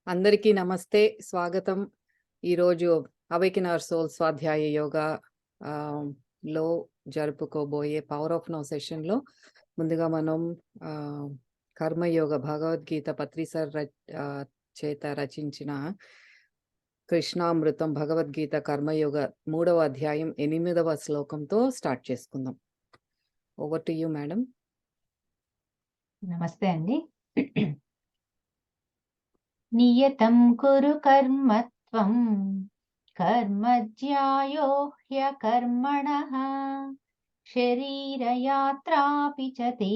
అందరికీ నమస్తే, స్వాగతం. ఈరోజు అవేకెన్ అవర్ సోల్ స్వాధ్యాయ యోగా లో జరుపుకోబోయే పవర్ ఆఫ్ నౌ సెషన్లో ముందుగా మనం కర్మయోగ భగవద్గీత పత్రి సార్ చేత రచించిన కృష్ణామృతం భగవద్గీత కర్మయోగ 3వ అధ్యాయం 8వ శ్లోకంతో స్టార్ట్ చేసుకుందాం. Over to you madam. నమస్తే అండి. నియతం కురు కర్మత్వం కర్మజ్యాయో హ్యకర్మణః శరీరయాత్రాపి చ తే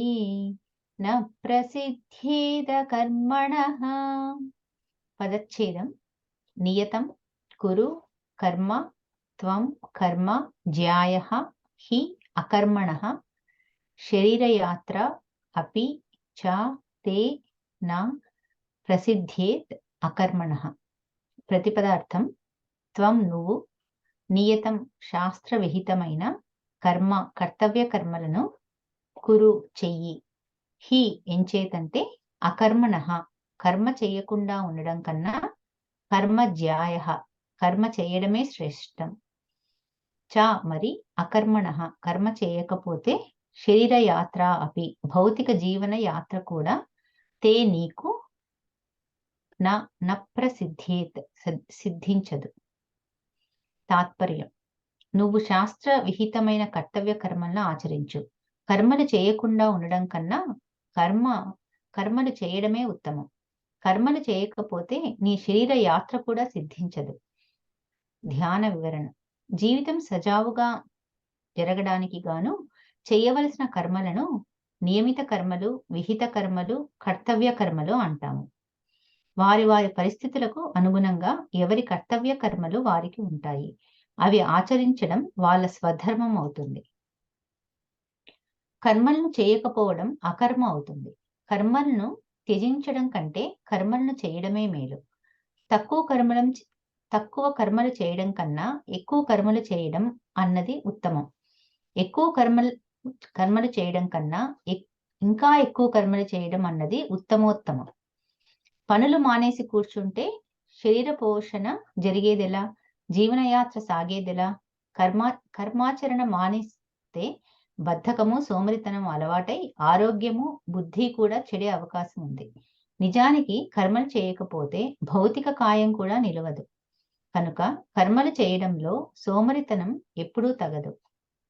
న ప్రసిద్ధేద కర్మణః. పదచ్ఛేదం. నియతం కురు కర్మ త్వం కర్మ జ్యాయః హి అకర్మణః శరీరయాత్ర అపి చ తే న ప్రసిద్ధేత్ అకర్మణః. ప్రతిపదార్థం. త్వం నువ్వు, నియతం శాస్త్ర విహితమైన, కర్మ కర్తవ్య కర్మలను, కురు చెయ్యి, హి ఎంచేతంటే అకర్మణః కర్మ చేయకుండా ఉండడం కన్నా కర్మ జ్యాయః కర్మ చేయడమే శ్రేష్టం. చ మరి అకర్మణః కర్మ చేయకపోతే శరీర యాత్ర అపి భౌతిక జీవన యాత్ర కూడా తే నీకు న ప్రసిద్ధేత్ సిద్ధించదు. తాత్పర్యం. నువ్వు శాస్త్ర విహితమైన కర్తవ్య కర్మలను ఆచరించు. కర్మలు చేయకుండా ఉండడం కన్నా కర్మలు చేయడమే ఉత్తమం. కర్మలు చేయకపోతే నీ శరీర యాత్ర కూడా సిద్ధించదు. ధ్యాన వివరణ. జీవితం సజావుగా జరగడానికి గాను చేయవలసిన కర్మలను నియమిత కర్మలు, విహిత కర్మలు, కర్తవ్య కర్మలు అంటాము. వారి వారి పరిస్థితులకు అనుగుణంగా ఎవరి కర్తవ్య కర్మలు వారికి ఉంటాయి. అవి ఆచరించడం వాళ్ళ స్వధర్మం అవుతుంది. కర్మలను చేయకపోవడం అకర్మ అవుతుంది. కర్మలను త్యజించడం కంటే కర్మలను చేయడమే మేలు. తక్కువ కర్మలు చేయడం కన్నా ఎక్కువ కర్మలు చేయడం అన్నది ఉత్తమం. ఎక్కువ కర్మలు చేయడం కన్నా ఇంకా ఎక్కువ కర్మలు చేయడం అన్నది ఉత్తమోత్తమం. పనులు మానేసి కూర్చుంటే శరీర పోషణ జరిగేదెలా? జీవనయాత్ర సాగేదెలా? కర్మాచరణ మానేస్తే బద్ధకము, సోమరితనం అలవాటై ఆరోగ్యము, బుద్ధి కూడా చెడే అవకాశం ఉంది. నిజానికి కర్మలు చేయకపోతే భౌతిక కాయం కూడా నిలవదు. కనుక కర్మలు చేయడంలో సోమరితనం ఎప్పుడూ తగదు.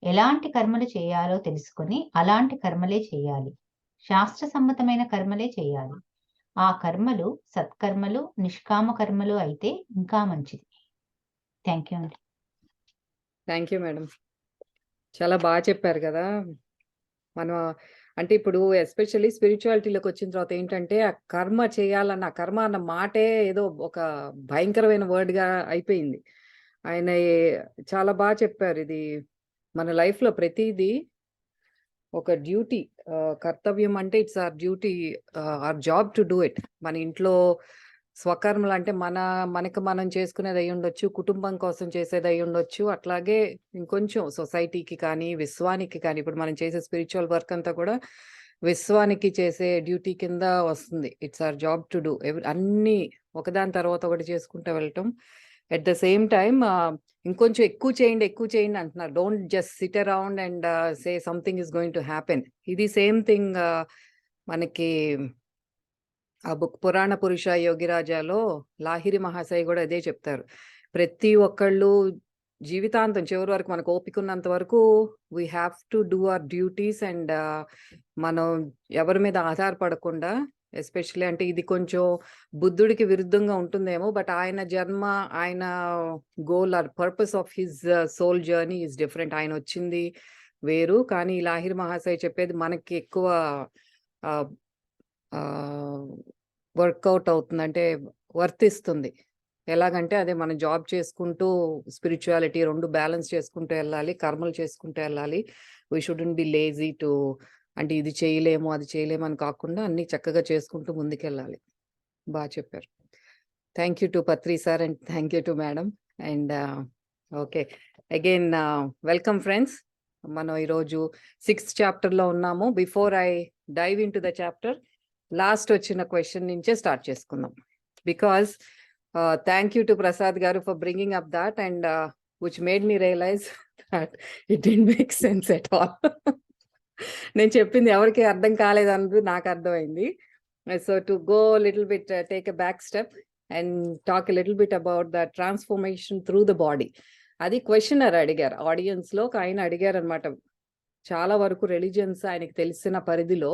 ఎలాంటి కర్మలు చేయాలో తెలుసుకొని అలాంటి కర్మలే చేయాలి. శాస్త్ర సమ్మతమైన కర్మలే చేయాలి. ఆ కర్మలు సత్కర్మలు, నిష్కామ కర్మలు అయితే ఇంకా మంచిది. థ్యాంక్ యూ అండి. Thank you madam. చాలా బాగా చెప్పారు కదా. మనం అంటే ఇప్పుడు ఎస్పెషల్లీ స్పిరిచువాలిటీలోకి వచ్చిన తర్వాత ఏంటంటే ఆ కర్మ చేయాలన్న కర్మ అన్న మాటే ఏదో ఒక భయంకరమైన వర్డ్గా అయిపోయింది. ఆయన చాలా బాగా చెప్పారు. ఇది మన లైఫ్లో ప్రతిదీ ఒక డ్యూటీ, కర్తవ్యం అంటే it's our duty, our job to do it. మన ఇంట్లో స్వకర్మలు అంటే మనకు మనం చేసుకునేది అయి ఉండొచ్చు, కుటుంబం కోసం చేసేది అయి ఉండొచ్చు, అట్లాగే ఇంకొంచెం సొసైటీకి కానీ విశ్వానికి కానీ. ఇప్పుడు మనం చేసే స్పిరిచువల్ వర్క్ అంతా కూడా విశ్వానికి చేసే డ్యూటీ కింద వస్తుంది. It's our job to do. అన్నీ ఒకదాని తర్వాత ఒకటి చేసుకుంటూ వెళ్ళటం. ఎట్ ద సేమ్ టైమ్ ఇంకొంచెం ఎక్కువ చేయండి అంటున్నారు. Don't just SIT around and say something is going to happen. ఇది సేమ్ థింగ్ మనకి ఆ బుక్ పురాణ పురుష యోగిరాజాలో లాహిరి మహాశయ కూడా అదే చెప్తారు. ప్రతి ఒక్కళ్ళు జీవితాంతం చివరి వరకు మనకు ఓపిక ఉన్నంత వరకు we have to do our duties. And మనం ఎవరి మీద ఆధారపడకుండా, ఎస్పెషల్లీ అంటే ఇది కొంచెం బుద్ధుడికి విరుద్ధంగా ఉంటుందేమో, బట్ ఆయన జన్మ, ఆయన goal or purpose of his soul journey is different. ఆయన వచ్చింది వేరు, కానీ లాహిర్ మహాశయ చెప్పేది మనకి ఎక్కువ వర్కౌట్ అవుతుంది, అంటే వర్తిస్తుంది. ఎలాగంటే అదే మనం జాబ్ చేసుకుంటూ స్పిరిచువాలిటీ రెండు బ్యాలెన్స్ చేసుకుంటూ వెళ్ళాలి, కర్మలు చేసుకుంటూ వెళ్ళాలి. We shouldn't be lazy to, అంటే ఇది చేయలేము అది చేయలేము అని కాకుండా అన్ని చక్కగా చేసుకుంటూ ముందుకెళ్ళాలి. బాగా చెప్పారు. Thank you to Patri sir and thank you to madam. And okay, again welcome friends. మనం ఈరోజు 6th చాప్టర్లో ఉన్నాము. Before I dive into the chapter, last వచ్చిన క్వశ్చన్ నుంచే స్టార్ట్ చేసుకుందాం. because thank you to Prasad Garu for bringing up that, and which made me realize that it didn't make sense at all. నేను చెప్పింది ఎవరికి అర్థం కాలేదన్నది నాకు అర్థమైంది. So to go little bit take a back step and talk a little bit about the transformation through the body. అది questionnaire అడిగారు audience లో, ఆయన అడిగారు అనమాట. చాలా వరకు రిలీజియన్స్ ఆయనకి తెలిసిన పరిధిలో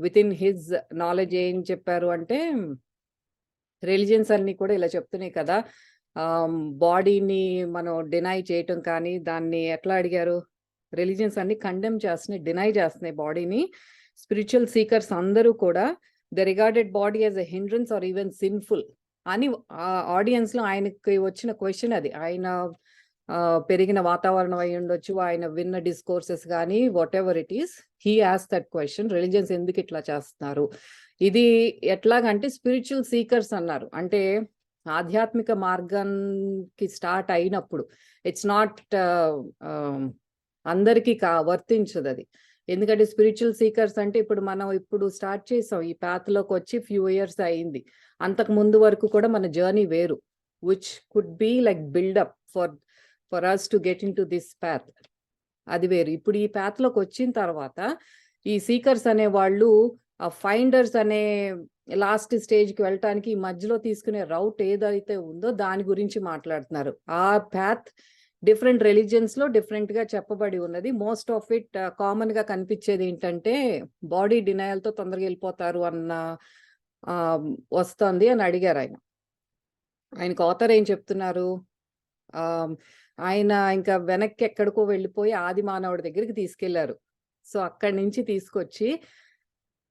విత్ ఇన్ హిజ్ నాలెడ్జ్ ఏం చెప్పారు అంటే, రిలీజియన్స్ అన్ని కూడా ఇలా చెప్తున్నాయి కదా, బాడీని మనం డినై చేయటం కానీ, దాన్ని ఎట్లా అడిగారు, రిలీజియన్స్ అన్ని కండెమ్ చేస్తున్నాయి, డినై చేస్తున్నాయి బాడీని. స్పిరిచువల్ సీకర్స్ అందరూ కూడా the regarded body as a hindrance or even sinful అని ఆడియన్స్ లో ఆయనకి వచ్చిన క్వశ్చన్ అది. ఆయన పెరిగిన వాతావరణం అయి ఉండొచ్చు, ఆయన విన్న డిస్కోర్సెస్ కానీ, whatever it is, he ఆస్ దట్ క్వశ్చన్, రిలీజియన్స్ ఎందుకు ఇట్లా చేస్తున్నారు. ఇది ఎట్లాగంటే స్పిరిచువల్ సీకర్స్ అన్నారు, అంటే ఆధ్యాత్మిక మార్గానికి స్టార్ట్ అయినప్పుడు ఇట్స్ నాట్ అందరికీ వర్తించదు అది. ఎందుకంటే స్పిరిచువల్ సీకర్స్ అంటే ఇప్పుడు స్టార్ట్ చేసాం, ఈ పాత్ లోకి వచ్చి ఫ్యూ ఇయర్స్ అయింది. అంతకు ముందు వరకు కూడా మన జర్నీ వేరు, which could be like buildup for us to get into this path, అది వేరు. ఇప్పుడు ఈ పాత్ లోకి వచ్చిన తర్వాత ఈ సీకర్స్ అనే వాళ్ళు ఆ ఫైండర్స్ అనే లాస్ట్ స్టేజ్ కి వెళ్ళటానికి ఈ మధ్యలో తీసుకునే రౌట్ ఏదైతే ఉందో దాని గురించి మాట్లాడుతున్నారు. ఆ పాత్ డిఫరెంట్ రిలీజియన్స్ లో డిఫరెంట్ గా చెప్పబడి ఉన్నది. మోస్ట్ ఆఫ్ ఇట్ కామన్ గా కనిపించేది ఏంటంటే బాడీ డినయల్ తో తొందరగా వెళ్ళిపోతారు అన్న వస్తుంది అని అడిగారు ఆయన. ఆయనకు ఆథర్ ఏం చెప్తున్నారు, ఆయన ఇంకా వెనక్కి ఎక్కడికో వెళ్ళిపోయి ఆది మానవుడి దగ్గరికి తీసుకెళ్లారు. సో అక్కడి నుంచి తీసుకొచ్చి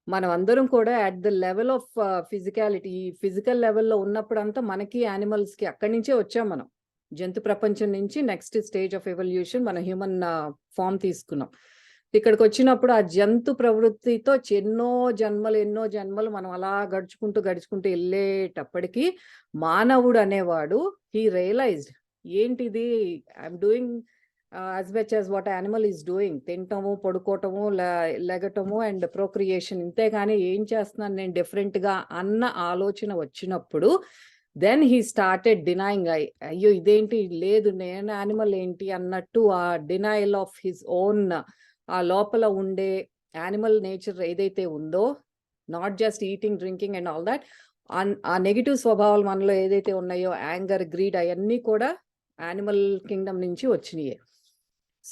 మనం అందరం కూడా at the level of physicality, physical లెవెల్లో ఉన్నప్పుడంతా మనకి యానిమల్స్ కి అక్కడి నుంచే వచ్చాం మనం. జంతు ప్రపంచం నుంచి నెక్స్ట్ స్టేజ్ ఆఫ్ ఎవల్యూషన్ మన హ్యూమన్ ఫామ్ తీసుకున్నాం. ఇక్కడికి వచ్చినప్పుడు ఆ జంతు ప్రవృత్తితో ఎన్నో జన్మలు మనం అలా గడుచుకుంటూ వెళ్ళేటప్పటికి మానవుడు అనేవాడు హీ రియలైజ్డ్, ఏంటిది, I'm doing as much as what animal is doing, తినటము, పడుకోవటము, లెగటము అండ్ ప్రొక్రియేషన్, ఇంతేగాని ఏం చేస్తున్నాను నేను డిఫరెంట్ గా అన్న ఆలోచన వచ్చినప్పుడు దెన్ హీ స్టార్టెడ్ డినయింగ్, అయ్యో ఇదేంటి, లేదు నేను యానిమల్ ఏంటి అన్నట్టు ఆ డినయల్ ఆఫ్ హిజ్ ఓన్, ఆ లోపల ఉండే యానిమల్ నేచర్ ఏదైతే ఉందో, not just eating, drinking and all that, ఆ నెగిటివ్ స్వభావాలు మనలో ఏదైతే ఉన్నాయో, యాంగర్, గ్రీడ్, అవన్నీ కూడా యానిమల్ కింగ్డమ్ నుంచి వచ్చినాయి.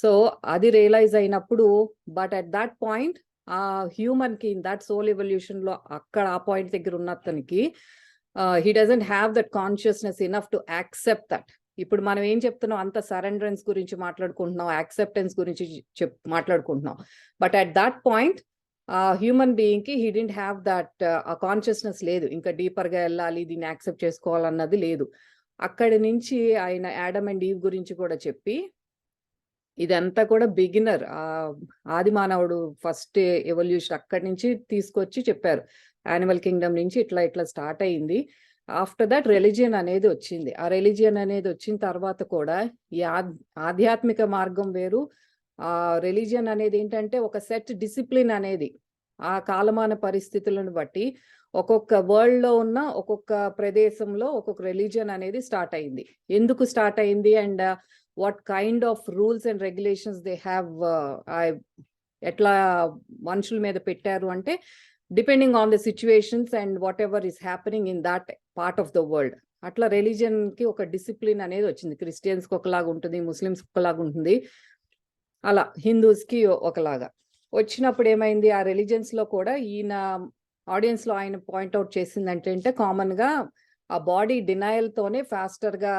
సో అది రియలైజ్ అయినప్పుడు, బట్ అట్ దాట్ పాయింట్ ఆ హ్యూమన్ కి దట్ సోల్ ఎవల్యూషన్ లో అక్కడ ఆ పాయింట్ దగ్గర ఉన్న అతనికి he doesn't have that consciousness enough to accept that. ఇప్పుడు మనం ఏం చెప్తున్నాం, అంత సరెండరెన్స్ గురించి మాట్లాడుకుంటున్నాం, యాక్సెప్టెన్స్ గురించి మాట్లాడుకుంటున్నాం, but at that point human being కి హీ డింట్ హ్యావ్ దట్ ఆ కాన్షియస్నెస్ లేదు, ఇంకా డీపర్ గా వెళ్ళాలి, దీన్ని యాక్సెప్ట్ చేసుకోవాలన్నది లేదు. అక్కడి నుంచి ఆయన యాడమ్ అండ్ ఈవ్ గురించి కూడా చెప్పి, ఇదంతా కూడా బిగినర్, ఆది మానవుడు ఫస్ట్ ఎవల్యూషన్ అక్కడి నుంచి తీసుకొచ్చి చెప్పారు. యానిమల్ కింగ్డమ్ నుంచి ఇట్లా స్టార్ట్ అయింది. ఆఫ్టర్ దట్ రిలీజియన్ అనేది వచ్చింది. ఆ రిలీజియన్ అనేది వచ్చిన తర్వాత కూడా ఈ ఆధ్యాత్మిక మార్గం వేరు. ఆ రిలీజియన్ అనేది ఏంటంటే ఒక సెట్ డిసిప్లిన్ అనేది ఆ కాలమాన పరిస్థితులను బట్టి ఒక్కొక్క వరల్డ్ లో ఉన్న ఒక్కొక్క ప్రదేశంలో ఒక్కొక్క రిలీజియన్ అనేది స్టార్ట్ అయింది. ఎందుకు స్టార్ట్ అయింది and what kind of rules and regulations they have ఎట్లా మనుషుల మీద పెట్టారు అంటే depending on the situations and what ever is happening in that part of the world, అట్లా రిలీజియన్ కి ఒక డిసిప్లిన్ అనేది వచ్చింది. క్రిస్టియన్స్ కి ఒకలాగా ఉంటుంది, ముస్లిమ్స్ కి ఒకలాగా ఉంటుంది, అలా హిందూస్ కి ఒకలాగా వచ్చినప్పుడు ఏమైంది, ఆ రిలీజియన్స్ లో కూడా ఈయన ఆడియన్స్ లో ఆయన పాయింట్అవుట్ చేసింది అంటే కామన్ గా ఆ బాడీ డినయల్ తోనే ఫాస్టర్ గా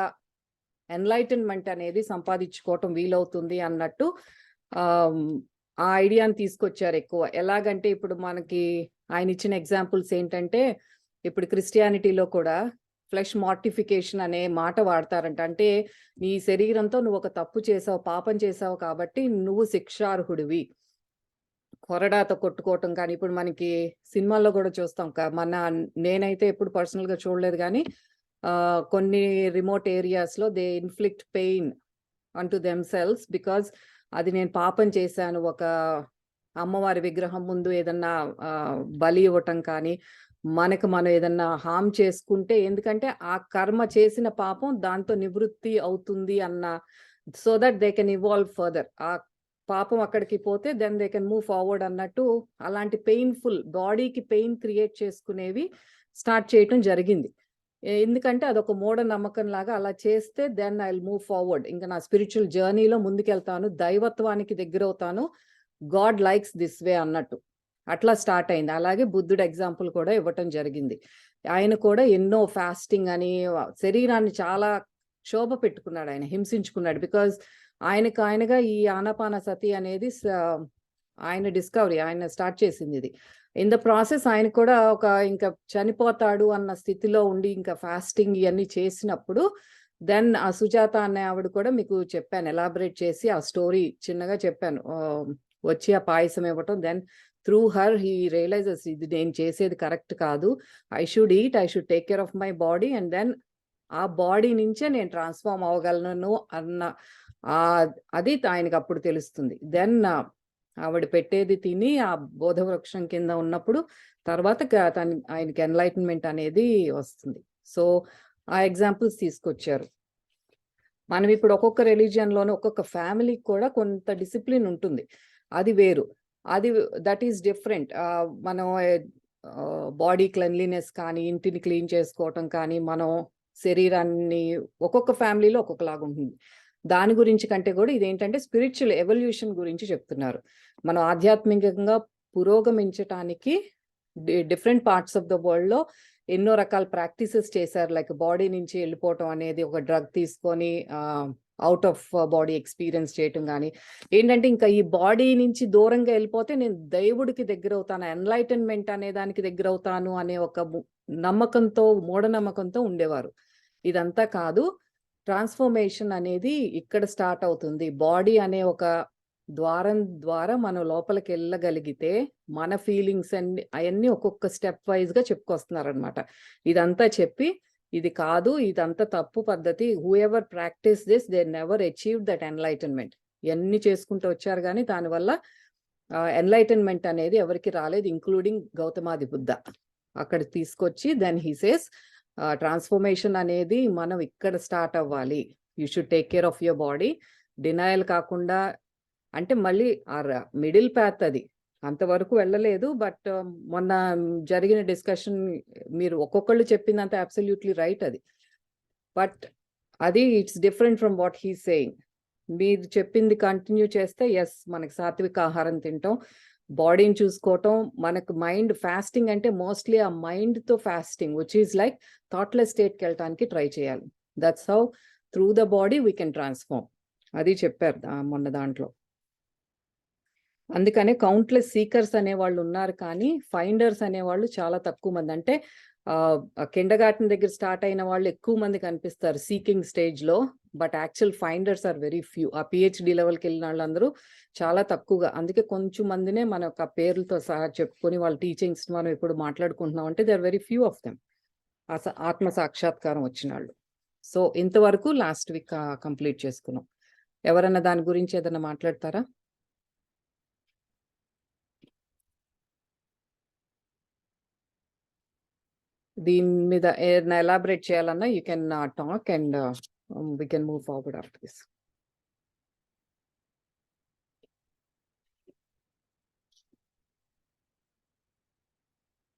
ఎన్లైటన్మెంట్ అనేది సంపాదించుకోవటం వీలవుతుంది అన్నట్టు ఆ ఐడియాని తీసుకొచ్చారు ఎక్కువ. ఎలాగంటే ఇప్పుడు మనకి ఆయన ఇచ్చిన ఎగ్జాంపుల్స్ ఏంటంటే, ఇప్పుడు క్రిస్టియానిటీలో కూడా ఫ్లెష్ మార్టిఫికేషన్ అనే మాట వాడతారంట. అంటే నీ శరీరంతో నువ్వు ఒక తప్పు చేసావు, పాపం చేసావు కాబట్టి నువ్వు శిక్షార్హుడివి, కొరడాతో కొట్టుకోవటం కానీ, ఇప్పుడు మనకి సినిమాల్లో కూడా చూస్తాం. నేనైతే ఎప్పుడు పర్సనల్ గా చూడలేదు కానీ కొన్ని రిమోట్ ఏరియాస్ లో దే ఇన్ఫ్లిక్ట్ పెయిన్ అంటూ దెమ్సెల్వ్స్ బికాజ్ అది నేను పాపం చేశాను, ఒక అమ్మవారి విగ్రహం ముందు ఏదన్నా బలి ఇవ్వటం కానీ, మనకు మనం ఏదన్నా హామ్ చేసుకుంటే, ఎందుకంటే ఆ కర్మ చేసిన పాపం దాంతో నివృత్తి అవుతుంది అన్న, so that they can evolve further. ఆ పాపం అక్కడికి పోతే then they can move forward అన్నట్టు, అలాంటి పెయిన్ఫుల్ బాడీకి పెయిన్ క్రియేట్ చేసుకునేవి స్టార్ట్ చేయటం జరిగింది. ఎందుకంటే అదొక మూఢనమ్మకం లాగా, అలా చేస్తే then I will move forward, ఇంకా నా స్పిరిచువల్ జర్నీలో ముందుకెళ్తాను, దైవత్వానికి దగ్గరవుతాను, గాడ్ లైక్స్ దిస్ వే అన్నట్టు. అట్లా స్టార్ట్ అయింది. అలాగే బుద్ధుడు ఎగ్జాంపుల్ కూడా ఇవ్వటం జరిగింది. ఆయన కూడా ఎన్నో ఫాస్టింగ్ అని శరీరాన్ని చాలా క్షోభ పెట్టుకున్నాడు, ఆయన హింసించుకున్నాడు. బికాజ్ ఆయనగా ఈ ఆనాపానసతి అనేది ఆయన డిస్కవరీ, ఆయన స్టార్ట్ చేసింది ఇది. ఇన్ ద ప్రాసెస్ ఆయన కూడా ఇంకా చనిపోతాడు అన్న స్థితిలో ఉండి ఇంకా ఫాస్టింగ్ ఇవన్నీ చేసినప్పుడు, దెన్ ఆ సుజాత అనే ఆవిడ కూడా మీకు చెప్పాను, ఎలాబరేట్ చేసి ఆ స్టోరీ చిన్నగా చెప్పాను. వచ్చి ఆ పాయసం ఇవ్వటం, then through her he realizes ఇది నేను చేసేది కరెక్ట్ కాదు, I should eat, I should take care of my body, and then ఆ బాడీ నుంచే నేను ట్రాన్స్ఫార్మ్ అవ్వగలను అన్న అది ఆయనకు అప్పుడు తెలుస్తుంది. దెన్ ఆవిడ పెట్టేది తిని ఆ బోధవృక్షం కింద ఉన్నప్పుడు తర్వాత ఆయనకి ఎన్లైటన్మెంట్ అనేది వస్తుంది. సో ఆ ఎగ్జాంపుల్స్ తీసుకొచ్చారు. మనం ఇప్పుడు ఒక్కొక్క రిలీజియన్లోనే ఒక్కొక్క ఫ్యామిలీకి కూడా కొంత డిసిప్లిన్ ఉంటుంది, అది వేరు, అది దట్ ఈస్ డిఫరెంట్. మనం బాడీ క్లెన్లీనెస్ కానీ, ఇంటిని క్లీన్ చేసుకోవటం కానీ, మనం శరీరాన్ని ఒక్కొక్క ఫ్యామిలీలో ఒక్కొక్కలాగా ఉంటుంది. దాని గురించి కంటే కూడా ఇదేంటంటే స్పిరిచువల్ ఎవల్యూషన్ గురించి చెప్తున్నారు. మనం ఆధ్యాత్మికంగా పురోగమించటానికి డిఫరెంట్ పార్ట్స్ ఆఫ్ ద వరల్డ్లో ఎన్నో రకాల ప్రాక్టీసెస్ చేశారు. లైక్ బాడీ నుంచి వెళ్ళిపోవటం అనేది, ఒక డ్రగ్ తీసుకొని అవుట్ ఆఫ్ బాడీ ఎక్స్పీరియన్స్ చేయటం కానీ, ఏంటంటే ఇంకా ఈ బాడీ నుంచి దూరంగా వెళ్ళిపోతే నేను దేవుడికి దగ్గర అవుతాను, ఎన్లైటన్మెంట్ అనే దానికి దగ్గర అవుతాను అనే ఒక నమ్మకంతో, మూఢనమ్మకంతో ఉండేవారు. ఇదంతా కాదు, ట్రాన్స్ఫర్మేషన్ అనేది ఇక్కడ స్టార్ట్ అవుతుంది. బాడీ అనే ఒక ద్వారం ద్వారా మనం లోపలికి వెళ్ళగలిగితే మన ఫీలింగ్స్ అన్ని అవన్నీ ఒక్కొక్క స్టెప్ వైజ్గా చెప్పుకొస్తున్నారనమాట. ఇదంతా చెప్పి ఇది కాదు, ఇదంతా తప్పు పద్ధతి, who ever practice this they never achieve that enlightenment. ఇవన్నీ చేసుకుంటూ వచ్చారు కానీ దానివల్ల ఎన్లైటన్మెంట్ అనేది ఎవరికి రాలేదు, ఇంక్లూడింగ్ గౌతమాది బుద్ధ. అక్కడ తీసుకొచ్చి దెన్ హీ సేస్ ట్రాన్స్ఫర్మేషన్ అనేది మనం ఇక్కడ స్టార్ట్ అవ్వాలి. You should take care of your body. Denial కాకుండా, అంటే మళ్ళీ ఆ మిడిల్ పాత్ అది అంతవరకు వెళ్ళలేదు. బట్ మొన్న జరిగిన డిస్కషన్ మీరు ఒక్కొక్కళ్ళు చెప్పిందంత అబ్సల్యూట్లీ రైట్ అది. బట్ అది it's different from what he saying. మీరు చెప్పింది కంటిన్యూ చేస్తే ఎస్, మనకి సాత్విక ఆహారం తింటాం, బాడీని చూసుకోవటం, మనకు మైండ్ ఫాస్టింగ్ అంటే మోస్ట్లీ ఆ మైండ్తో fasting which is like thoughtless స్టేట్కి వెళ్ళటానికి ట్రై చేయాలి. That's how through the body we can transform. అది చెప్పారు మొన్న దాంట్లో. అందుకనే కౌంట్లెస్ సీకర్స్ అనేవాళ్ళు ఉన్నారు కానీ ఫైండర్స్ అనేవాళ్ళు చాలా తక్కువ మంది. అంటే కిండర్గార్టెన్ దగ్గర స్టార్ట్ అయిన వాళ్ళు ఎక్కువ మంది కనిపిస్తారు సీకింగ్ స్టేజ్లో, but actual finders are very few. ఆ పిహెచ్డి లెవెల్కి వెళ్ళిన వాళ్ళందరూ చాలా తక్కువగా. అందుకే కొంచెం మందినే మనకు ఆ పేర్లతో సహా చెప్పుకొని వాళ్ళ టీచింగ్స్ మనం ఇప్పుడు మాట్లాడుకుంటున్నాం అంటే they are very few of them ఆత్మ సాక్షాత్కారం వచ్చిన వాళ్ళు. సో ఇంతవరకు లాస్ట్ వీక్ కంప్లీట్ చేసుకున్నాం. ఎవరన్నా దాని గురించి ఏదైనా మాట్లాడతారా? దీని మీద ఏదైనా ఎలాబరేట్ చేయాలన్నా you can talk and we can move forward after this.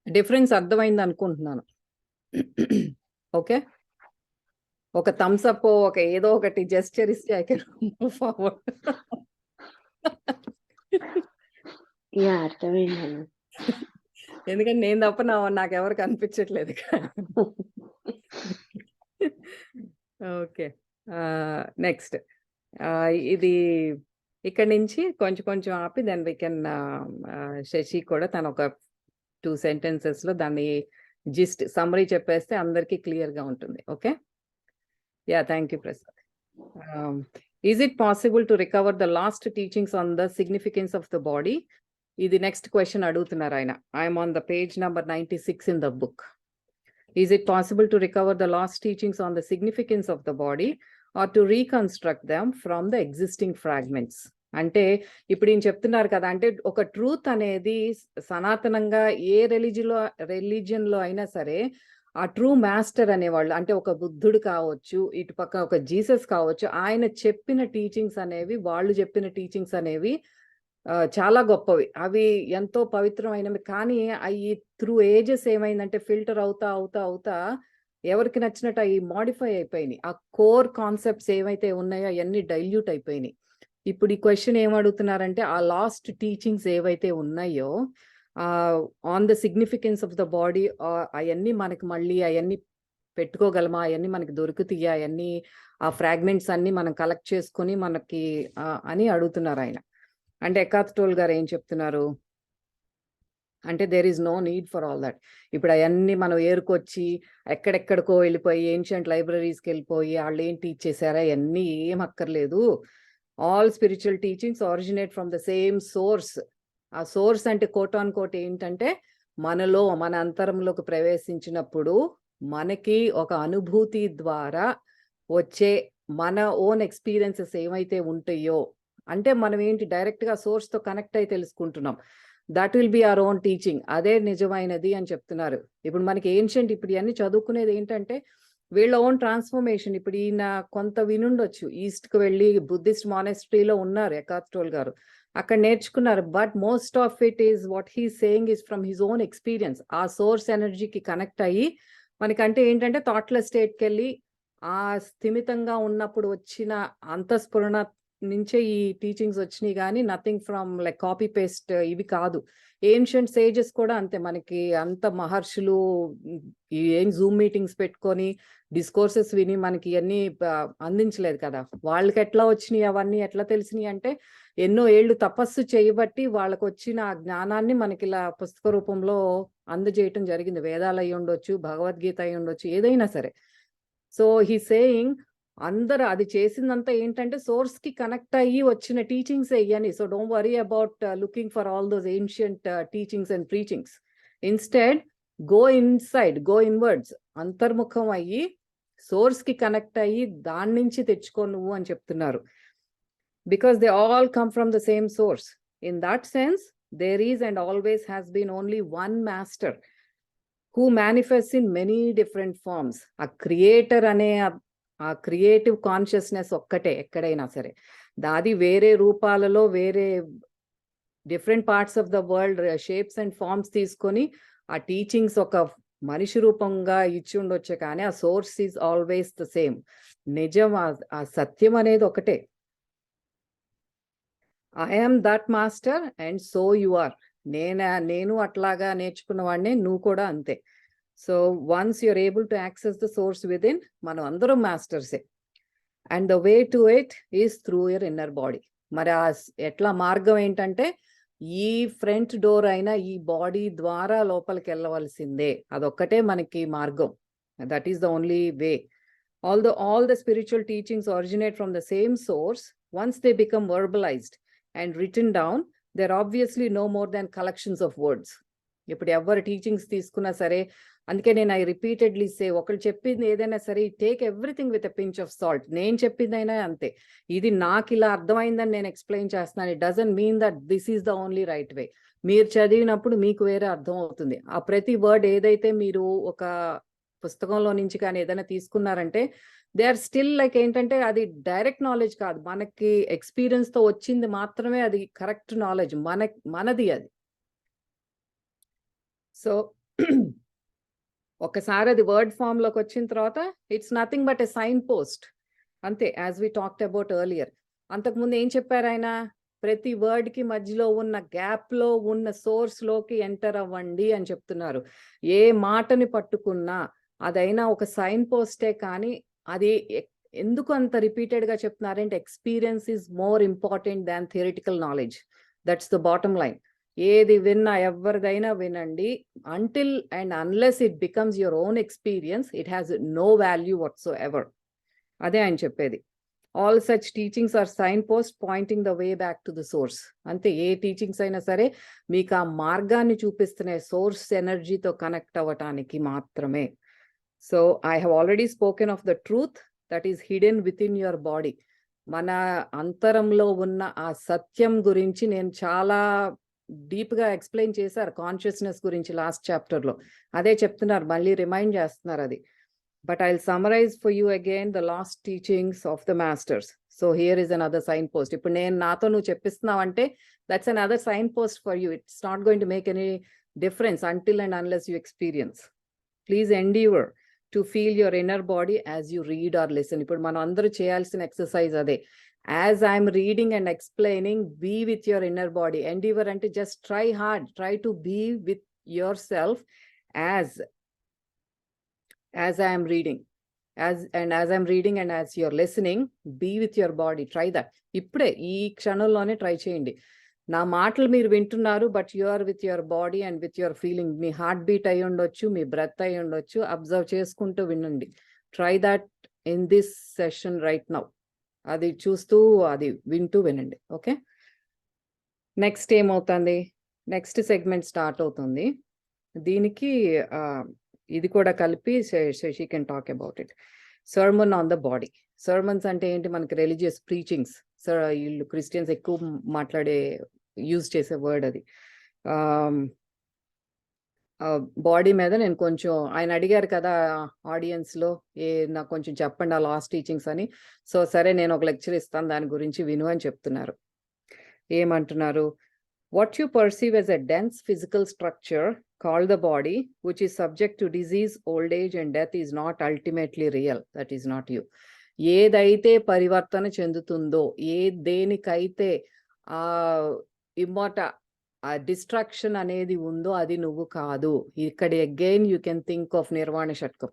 Difference అర్థమైంది అనుకుంటున్నాను. ఓకే, ఒక థమ్స్ అప్, ఒక ఏదో ఒకటి జెస్చర్ ఇస్తే ఐ కెన్ మూవ్ ఫార్వర్డ్. అర్థమైంది. ఎందుకంటే నేను తప్ప నాకు ఎవరు కనిపించట్లేదు. ఓకే, నెక్స్ట్ ఇది ఇక్కడ నుంచి కొంచెం కొంచెం ఆపి దెన్ వీ కెన్ శశి కూడా తన ఒక 2 sentences దాన్ని జిస్ట్ సమ్మరీ చెప్పేస్తే అందరికీ క్లియర్గా ఉంటుంది. Okay, yeah, thank you Prasad. Is it possible to recover the last teachings on the significance of the body? ఇది నెక్స్ట్ క్వశ్చన్ అడుగుతున్నారు ఆయన. I'm on the page number 96 in the book. Is it possible to recover the lost teachings on the significance of the body or to reconstruct them from the existing fragments? అంటే ఇప్పుడు ఈయన చెప్తున్నారు కదా, అంటే ఒక truth అనేది సనాతనంగా ఏ రిలీజియన్లో అయినా సరే ఆ ట్రూ మాస్టర్ అనేవాళ్ళు, అంటే ఒక బుద్ధుడు కావచ్చు, ఇటు పక్క ఒక జీసస్ కావచ్చు, ఆయన చెప్పిన టీచింగ్స్ అనేవి, వాళ్ళు చెప్పిన టీచింగ్స్ అనేవి చాలా గొప్పవి. అవి ఎంతో పవిత్రమైనవి. కానీ అవి త్రూ ఏజెస్ ఏమైందంటే ఫిల్టర్ అవుతా అవుతా అవుతా ఎవరికి నచ్చినట్టు అవి మోడిఫై అయిపోయినాయి. ఆ కోర్ కాన్సెప్ట్స్ ఏవైతే ఉన్నాయో అవన్నీ డైల్యూట్ అయిపోయినాయి. ఇప్పుడు ఈ క్వశ్చన్ ఏమడుగుతున్నారంటే ఆ లాస్ట్ టీచింగ్స్ ఏవైతే ఉన్నాయో on the significance of the body, అవన్నీ మనకి మళ్ళీ అవన్నీ పెట్టుకోగలమా, అవన్నీ మనకి దొరుకుతాయా, అవన్నీ ఆ ఫ్రాగ్మెంట్స్ అన్ని మనం కలెక్ట్ చేసుకొని మనకి అని అడుగుతున్నారు ఆయన. అంటే ఎకాత్ టోల్ గారు ఏం చెప్తున్నారు అంటే there is no need for all that. ఇప్పుడు అవన్నీ మనం ఏరుకొచ్చి ఎక్కడెక్కడికో వెళ్ళిపోయి ఏన్షియంట్ లైబ్రరీస్కి వెళ్ళిపోయి వాళ్ళు ఏం టీచ్ చేశారా, అవన్నీ ఏం అక్కర్లేదు. All spiritual teachings originate from the same source. ఆ సోర్స్ అంటే కోట్ ఆన్ కోట్ ఏంటంటే మనలో మన అంతరంలోకి ప్రవేశించినప్పుడు మనకి ఒక అనుభూతి ద్వారా వచ్చే మన ఓన్ ఎక్స్పీరియన్సెస్ ఏమైతే ఉంటాయో, అంటే మనం ఏంటి డైరెక్ట్గా సోర్స్తో కనెక్ట్ అయి తెలుసుకుంటున్నాం. That will be our own teaching. అదే నిజమైనది అని చెప్తున్నారు. ఇప్పుడు మనకి ఏన్షియంట్ ఇప్పుడు ఇవన్నీ చదువుకునేది ఏంటంటే వీళ్ళ ఓన్ ట్రాన్స్ఫర్మేషన్. ఇప్పుడు ఈయన కొంత వినుండొచ్చు, ఈస్ట్కి వెళ్ళి బుద్ధిస్ట్ మానెస్ట్రీలో ఉన్నారు ఎకాత్ టోల్ గారు, అక్కడ నేర్చుకున్నారు. But most of it is what he saying is from his own experience. ఆ సోర్స్ ఎనర్జీకి కనెక్ట్ అయ్యి మనకంటే ఏంటంటే థాట్లెస్ స్టేట్కి వెళ్ళి ఆ స్థిమితంగా ఉన్నప్పుడు వచ్చిన అంతఃస్ఫురణ నుంచే ఈ టీచింగ్స్ వచ్చినాయి, కానీ nothing from like copy paste ఇవి కాదు. ఏన్షియంట్ సేజెస్ కూడా అంతే, మనకి అంత మహర్షులు ఏం జూమ్ మీటింగ్స్ పెట్టుకొని డిస్కోర్సెస్ విని మనకి ఇవన్నీ అందించలేదు కదా. వాళ్ళకి ఎట్లా వచ్చినాయి, అవన్నీ ఎట్లా తెలిసినాయి అంటే ఎన్నో ఏళ్ళు తపస్సు చేయబట్టి వాళ్ళకు వచ్చిన ఆ జ్ఞానాన్ని మనకి ఇలా పుస్తక రూపంలో అందజేయటం జరిగింది. వేదాలు అయి ఉండొచ్చు, భగవద్గీత అయి ఉండొచ్చు, ఏదైనా సరే. సో హీ సేయింగ్ అందరూ అది చేసిందంతా ఏంటంటే సోర్స్ కి కనెక్ట్ అయ్యి వచ్చిన టీచింగ్స్ ఇవన్నీ. So don't worry about looking for all those ancient teachings and preachings. Instead go inside, go inwards, అంతర్ముఖం అయ్యి సోర్స్ కి కనెక్ట్ అయ్యి దాని నుంచి తెచ్చుకో నువ్వు అని చెప్తున్నారు. Because they all come from the same source. In that sense there is and always has been only one master who manifests in many different forms. ఆ క్రియేటర్ అనే ఆ క్రియేటివ్ కాన్షియస్నెస్ ఒక్కటే ఎక్కడైనా సరే, దాది వేరే రూపాలలో వేరే different parts of the world shapes and forms తీసుకొని ఆ టీచింగ్స్ ఒక మనిషి రూపంగా ఇచ్చి ఉండొచ్చు, కానీ ఆ source is always the same. నిజం, ఆ సత్యం అనేది ఒకటే. I am that master and so you are. నేను అట్లాగా నేర్చుకున్న వాడిని, నువ్వు కూడా అంతే. So once you're able to access the source within, మనం అందరం మాస్టర్సే. And the way to it is through your inner body. మరి ఆ ఎట్లా మార్గం ఏంటంటే ఈ ఫ్రంట్ డోర్ అయినా ఈ బాడీ ద్వారా లోపలికి వెళ్ళవలసిందే. అదొక్కటే మనకి మార్గం. That is the only way. all the spiritual teachings originate from the same source. Once they become verbalized and written down, they're obviously no more than collections of words. ఇప్పుడు ఎవరు teachings తీసుకున్నా సరే, అందుకే నేను ఐ రిపీటెడ్లీ సే, ఒకళ్ళు చెప్పింది ఏదైనా సరే take everything with a pinch of salt. నేను చెప్పిందైనా అంతే, ఇది నాకు ఇలా అర్థమైందని నేను ఎక్స్ప్లెయిన్ చేస్తున్నాను. It doesn't mean that this is the only right way. మీరు చదివినప్పుడు మీకు వేరే అర్థం అవుతుంది. ఆ ప్రతి వర్డ్ ఏదైతే మీరు ఒక పుస్తకంలో నుంచి కానీ ఏదైనా తీసుకున్నారంటే దే ఆర్ స్టిల్ లైక్ ఏంటంటే అది డైరెక్ట్ నాలెడ్జ్ కాదు, మనకి ఎక్స్పీరియన్స్ తో వచ్చింది మాత్రమే అది కరెక్ట్ నాలెడ్జ్, మనది అది. సో ఒకసారి అది వర్డ్ ఫామ్ లోకి వచ్చిన తర్వాత it's nothing but a signpost అంతే, as we talked about earlier. అంతకుముందు ఏం చెప్పారు ఆయన, ప్రతి వర్డ్ కి మధ్యలో ఉన్న గ్యాప్ లో ఉన్న సోర్స్ లోకి ఎంటర్ అవ్వండి అని చెప్తున్నారు. ఏ మాటని పట్టుకున్నా అదైనా ఒక సైన్ పోస్టే, కానీ అది ఎందుకు అంత రిపీటెడ్ గా చెప్తున్నారంటే experience is more important than theoretical knowledge. That's the bottom line. ఏది విన్నా ఎవరిదైనా వినండి, until and unless it becomes your own experience it has no value whatsoever. అదే ఆయన చెప్పేది. All such teachings are signpost pointing the way back to the source. అంతే, ఏ teachings అయినా సరే మీకు ఆ మార్గాన్ని చూపిస్తున్నాయి సోర్స్ ఎనర్జీతో కనెక్ట్ అవ్వటానికి మాత్రమే. So I have already spoken of the truth that is hidden with in your body. మన అంతరంలో ఉన్న ఆ సత్యం గురించి నేను చాలా డీప్గా ఎక్స్ప్లెయిన్ చేశారు, కాన్షియస్నెస్ గురించి లాస్ట్ చాప్టర్లో. అదే చెప్తున్నారు, మళ్ళీ రిమైండ్ చేస్తున్నారు అది. But I will summarize for you again the last teachings of the masters. So here is another sign post. ఇప్పుడు నేను నాతో నువ్వు చెప్పిస్తున్నావు అంటే that's another sign post for you. It's not going to make any difference until and unless you experience. Please endure to feel your inner body as you read or listen. ఇప్పుడు మనం అందరూ చేయాల్సిన ఎక్సర్సైజ్ అదే. As I'm reading and explaining, be with your inner body. Endure అంటే just try hard, try to be with your self as I am reading. As I'm reading and as you're listening, be with your body. Try that. ఇప్పుడే ఈ క్షణంలోనే try చేయండి. నా మాటలు మీరు వింటున్నారు, but you are with your body and with your feeling. మీ heart beat అయి ఉండొచ్చు, మీ బ్రెత్ అయి ఉండొచ్చు. అబ్జర్వ్ చేసుకుంటూ వినండి. Try that in this session right now. అది చూస్తూ అది వింటూ వినండి. ఓకే, నెక్స్ట్ ఏమవుతుంది, నెక్స్ట్ సెగ్మెంట్ స్టార్ట్ అవుతుంది. దీనికి ఇది కూడా కలిపి she can talk about it. Sermon on the body. Sermons అంటే ఏంటి, మనకి రిలీజియస్ ప్రీచింగ్స్. వీళ్ళు క్రిస్టియన్స్ ఎక్కువ మాట్లాడే యూజ్ చేసే వర్డ్ అది. బాడీ మీద నేను కొంచెం, ఆయన అడిగారు కదా ఆడియన్స్లో, నాకు కొంచెం చెప్పండి ఆ లాస్ట్ టీచింగ్స్ అని. సో సరే, నేను ఒక లెక్చర్ ఇస్తాను, దాని గురించి విను అని చెప్తున్నారు. ఏమంటున్నారు, what you perceive as a dense physical structure called the body, which is subject to disease, old age and death, is not ultimately real. That is not you. ఏదైతే పరివర్తన చెందుతుందో, దేనికైతే ఆ డిస్ట్రాక్షన్ అనేది ఉందో అది నువ్వు కాదు. ఇక్కడ again you can think of Nirvana Shatakam.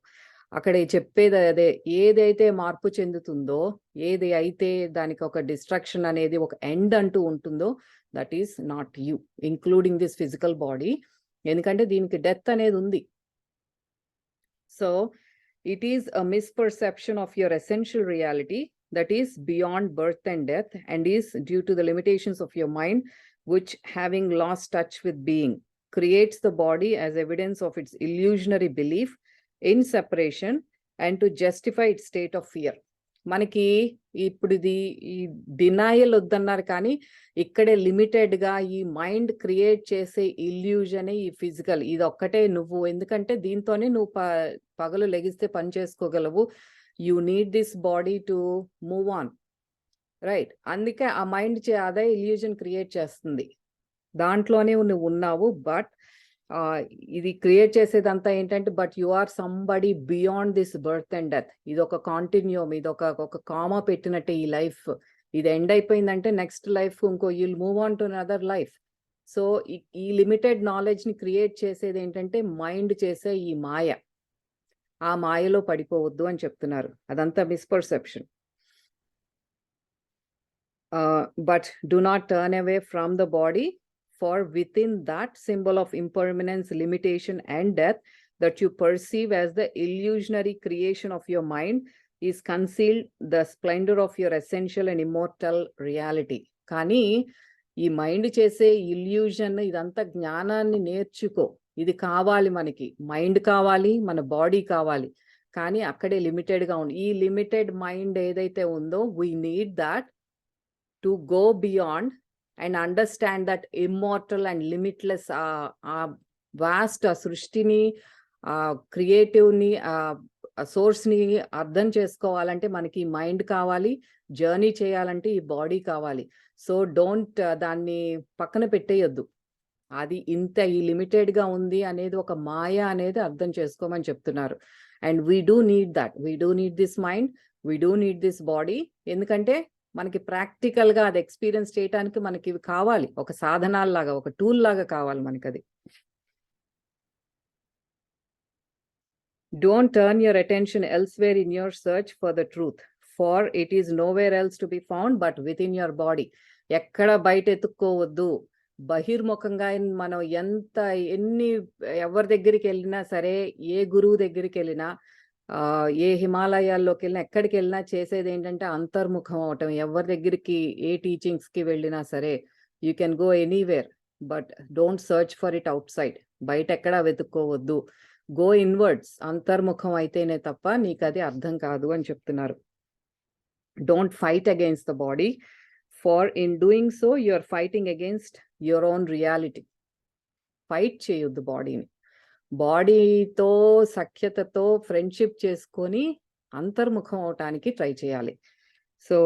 అక్కడ చెప్పేది అదే, ఏదైతే మార్పు చెందుతుందో, ఏది అయితే దానికి ఒక డిస్ట్రాక్షన్ అనేది ఒక ఎండ్ అంటూ ఉంటుందో, that is not you, including this physical body. ఎందుకంటే దీనికి డెత్ అనేది ఉంది. So it is a misperception of your essential reality that is beyond birth and death, and is due to the limitations of your mind, which, having lost touch with being, creates the body as evidence of its illusionary belief in separation and to justify its state of fear. మనకి ఇప్పుడు ఇది ఈ denial వద్దన్నారు, కానీ ఇక్కడే లిమిటెడ్గా ఈ mind create చేసే ఇల్యూజన్ ఈ ఫిజికల్, ఇది ఒక్కటే నువ్వు. ఎందుకంటే దీంతోనే నువ్వు పగలు లెగిస్తే పని చేసుకోగలవు. You need this body to move on, right? అందుకే ఆ మైండ్ అదే ఇల్యూజన్ క్రియేట్ చేస్తుంది, దాంట్లోనే నువ్వు ఉన్నావు. బట్ ఇది క్రియేట్ చేసేదంతా ఏంటంటే, but you are somebody beyond this birth and death. ఇది ఒక కాంటిన్యూమ్, ఇది ఒక కామా పెట్టినట్టే ఈ లైఫ్. ఇది ఎండ్ అయిపోయిందంటే నెక్స్ట్ లైఫ్ ఇంకో you'll move on to another life. So ఈ లిమిటెడ్ నాలెడ్జ్ని క్రియేట్ చేసేది ఏంటంటే మైండ్ చేసే ఈ మాయ. ఆ మాయలో పడిపోవద్దు అని చెప్తున్నారు. అదంతా misperception. But do not turn away from the body, for within that symbol of impermanence, limitation and death that you perceive as the illusionary creation of your mind is concealed the splendor of your essential and immortal reality. కానీ ఈ mind చేసే illusion, ఇదంతా జ్ఞానాన్ని నేర్చుకో. ఇది కావాలి మనకి, mind కావాలి, మన బాడీ కావాలి, కానీ అక్కడే లిమిటెడ్గా ఉంది. ఈ లిమిటెడ్ మైండ్ ఏదైతే ఉందో, we need that to go beyond and understand that immortal and limitless, ఆ వాస్ట్, ఆ సృష్టిని, ఆ క్రియేటివ్ని, ఆ సోర్స్ని అర్థం చేసుకోవాలంటే మనకి ఈ మైండ్ కావాలి. జర్నీ చేయాలంటే ఈ బాడీ కావాలి. సో డోంట్ దాన్ని పక్కన పెట్టేయొద్దు. అది ఇంత ఈ లిమిటెడ్గా ఉంది అనేది ఒక మాయ అనేది అర్థం చేసుకోమని చెప్తున్నారు. And we do need that, we do need this mind, we do need this body. ఎందుకంటే మనకి ప్రాక్టికల్గా అది ఎక్స్పీరియన్స్ చేయడానికి మనకి ఇవి కావాలి, ఒక సాధనాల్లాగా, ఒక టూల్ లాగా కావాలి మనకి అది. Don't turn your attention elsewhere in your search for the truth, for it is nowhere else to be found but within your body. ఎక్కడ బయట ఎత్తుక్కోవద్దు. బహిర్ముఖంగా మనం ఎవరి దగ్గరికి వెళ్ళినా సరే, ఏ గురువు దగ్గరికి వెళ్ళినా, ఏ హిమాలయాల్లోకి వెళ్ళినా, ఎక్కడికి వెళ్ళినా చేసేది ఏంటంటే అంతర్ముఖం అవటం. ఎవరి దగ్గరికి, ఏ టీచింగ్స్కి వెళ్ళినా సరే, you can go anywhere, but don't search for it out side. బయట ఎక్కడా వెతుక్కోవద్దు. గో ఇన్వర్డ్స్, అంతర్ముఖం అయితేనే తప్ప నీకు అది అర్థం కాదు అని చెప్తున్నారు. Don't fight against the body, for in doing so you are fighting against your own reality. Fight చేయొద్దు బాడీని. బాడీతో సఖ్యతతో ఫ్రెండ్షిప్ చేసుకొని అంతర్ముఖం అవటానికి ట్రై చేయాలి. So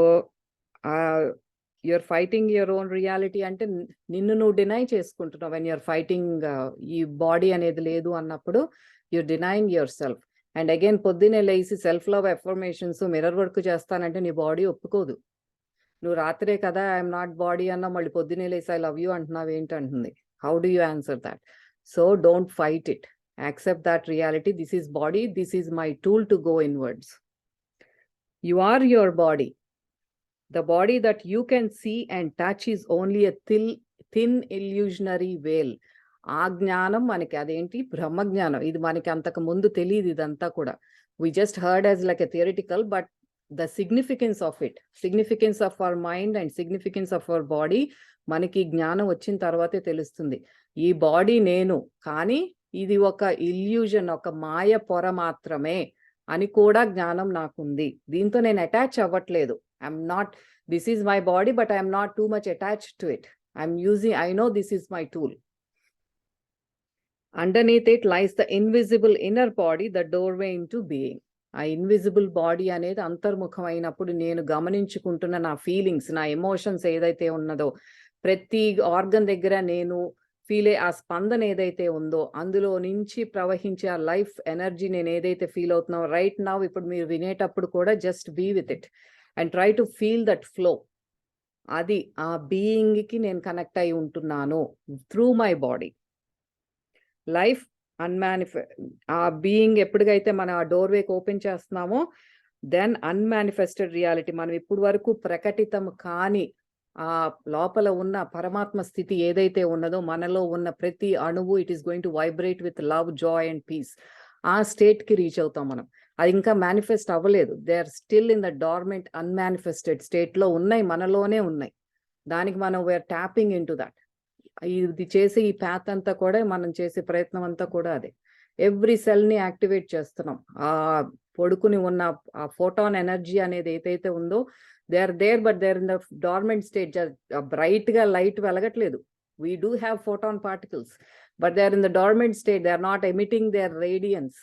you're fighting your own reality అంటే నిన్ను నువ్వు డినై చేసుకుంటున్నావు. వెన్ యూఆర్ ఫైటింగ్ ఈ బాడీ అనేది లేదు అన్నప్పుడు you're denying your self. And again పొద్దున్నే లేసి self love affirmations mirror work చేస్తానంటే నీ బాడీ ఒప్పుకోదు. నువ్వు రాత్రే కదా ఐఎమ్ నాట్ బాడీ అన్నా మళ్ళీ పొద్దున్నే లేసి ఐ లవ్ యూ అంటున్నావు ఏంటంటుంది. How do you answer that? So don't fight it. Accept that reality. This is body. This is my tool to go inwards. You are your body. The body that you can see and touch is only a thin illusionary veil. ఆ జ్ఞానం మనకి అదేంటి బ్రహ్మజ్ఞానం. ఇది మనకి అంతకు ముందు తెలియదు ఇదంతా కూడా. We just heard as like a theoretical, but the significance of it, significance of our mind and significance of our body మనకి జ్ఞానం వచ్చిన తర్వాతే తెలుస్తుంది. ఈ బాడీ నేను, కానీ ఇది ఒక ఇల్యూజన్, ఒక మాయ పొర మాత్రమే అని కూడా జ్ఞానం నాకుంది. దీంతో నేను అటాచ్ అవ్వట్లేదు. I'm not, this is my body but I'm not too much attached to it. I'm using, I know this is my tool. Underneath it lies the invisible inner body, the doorway into being. ఆ invisible body అనేది అంతర్ముఖం అయినప్పుడు నేను గమనించుకుంటున్న నా feelings, నా emotions ఏదైతే ఉన్నదో, ప్రతి ఆర్గన్ దగ్గర నేను ఫీల్ ఆ స్పందన ఏదైతే ఉందో అందులో నుంచి ప్రవహించే ఆ లైఫ్ ఎనర్జీ నేను ఏదైతే ఫీల్ అవుతున్నావు రైట్ నౌ, ఇప్పుడు మీరు వినేటప్పుడు కూడా just be with it and try to feel that flow. అది ఆ బీయింగ్కి నేను కనెక్ట్ అయి ఉంటున్నాను త్రూ మై బాడీ. లైఫ్ ఆ బీయింగ్ ఎప్పటికైతే మనం ఆ డోర్వేకి ఓపెన్ చేస్తున్నామో దెన్ అన్మానిఫెస్టెడ్ రియాలిటీ, మనం ఇప్పుడు వరకు ప్రకటితం కాని ఆ లోపల ఉన్న పరమాత్మ స్థితి ఏదైతే ఉన్నదో మనలో ఉన్న ప్రతి అణువు it is going to vibrate with love, joy and peace. ఆ స్టేట్కి రీచ్ అవుతాం మనం. అది ఇంకా మేనిఫెస్ట్ అవ్వలేదు. They are still in the dormant unmanifested స్టేట్లో ఉన్నాయి, మనలోనే ఉన్నాయి. దానికి మనం we're tapping into that. ఇది చేసే ఈ ప్యాత్ అంతా కూడా మనం చేసే ప్రయత్నం అంతా కూడా అదే. ఎవ్రీ సెల్ని యాక్టివేట్ చేస్తున్నాం. ఆ పొడుకుని ఉన్న ఆ ఫోటాన్ ఎనర్జీ అనేది ఏదైతే ఉందో they are there but they are in the dormant state. Bright గా లైట్ వెలగట్లేదు. We do have photon particles but they are in the dormant state. They are not emitting their radiance.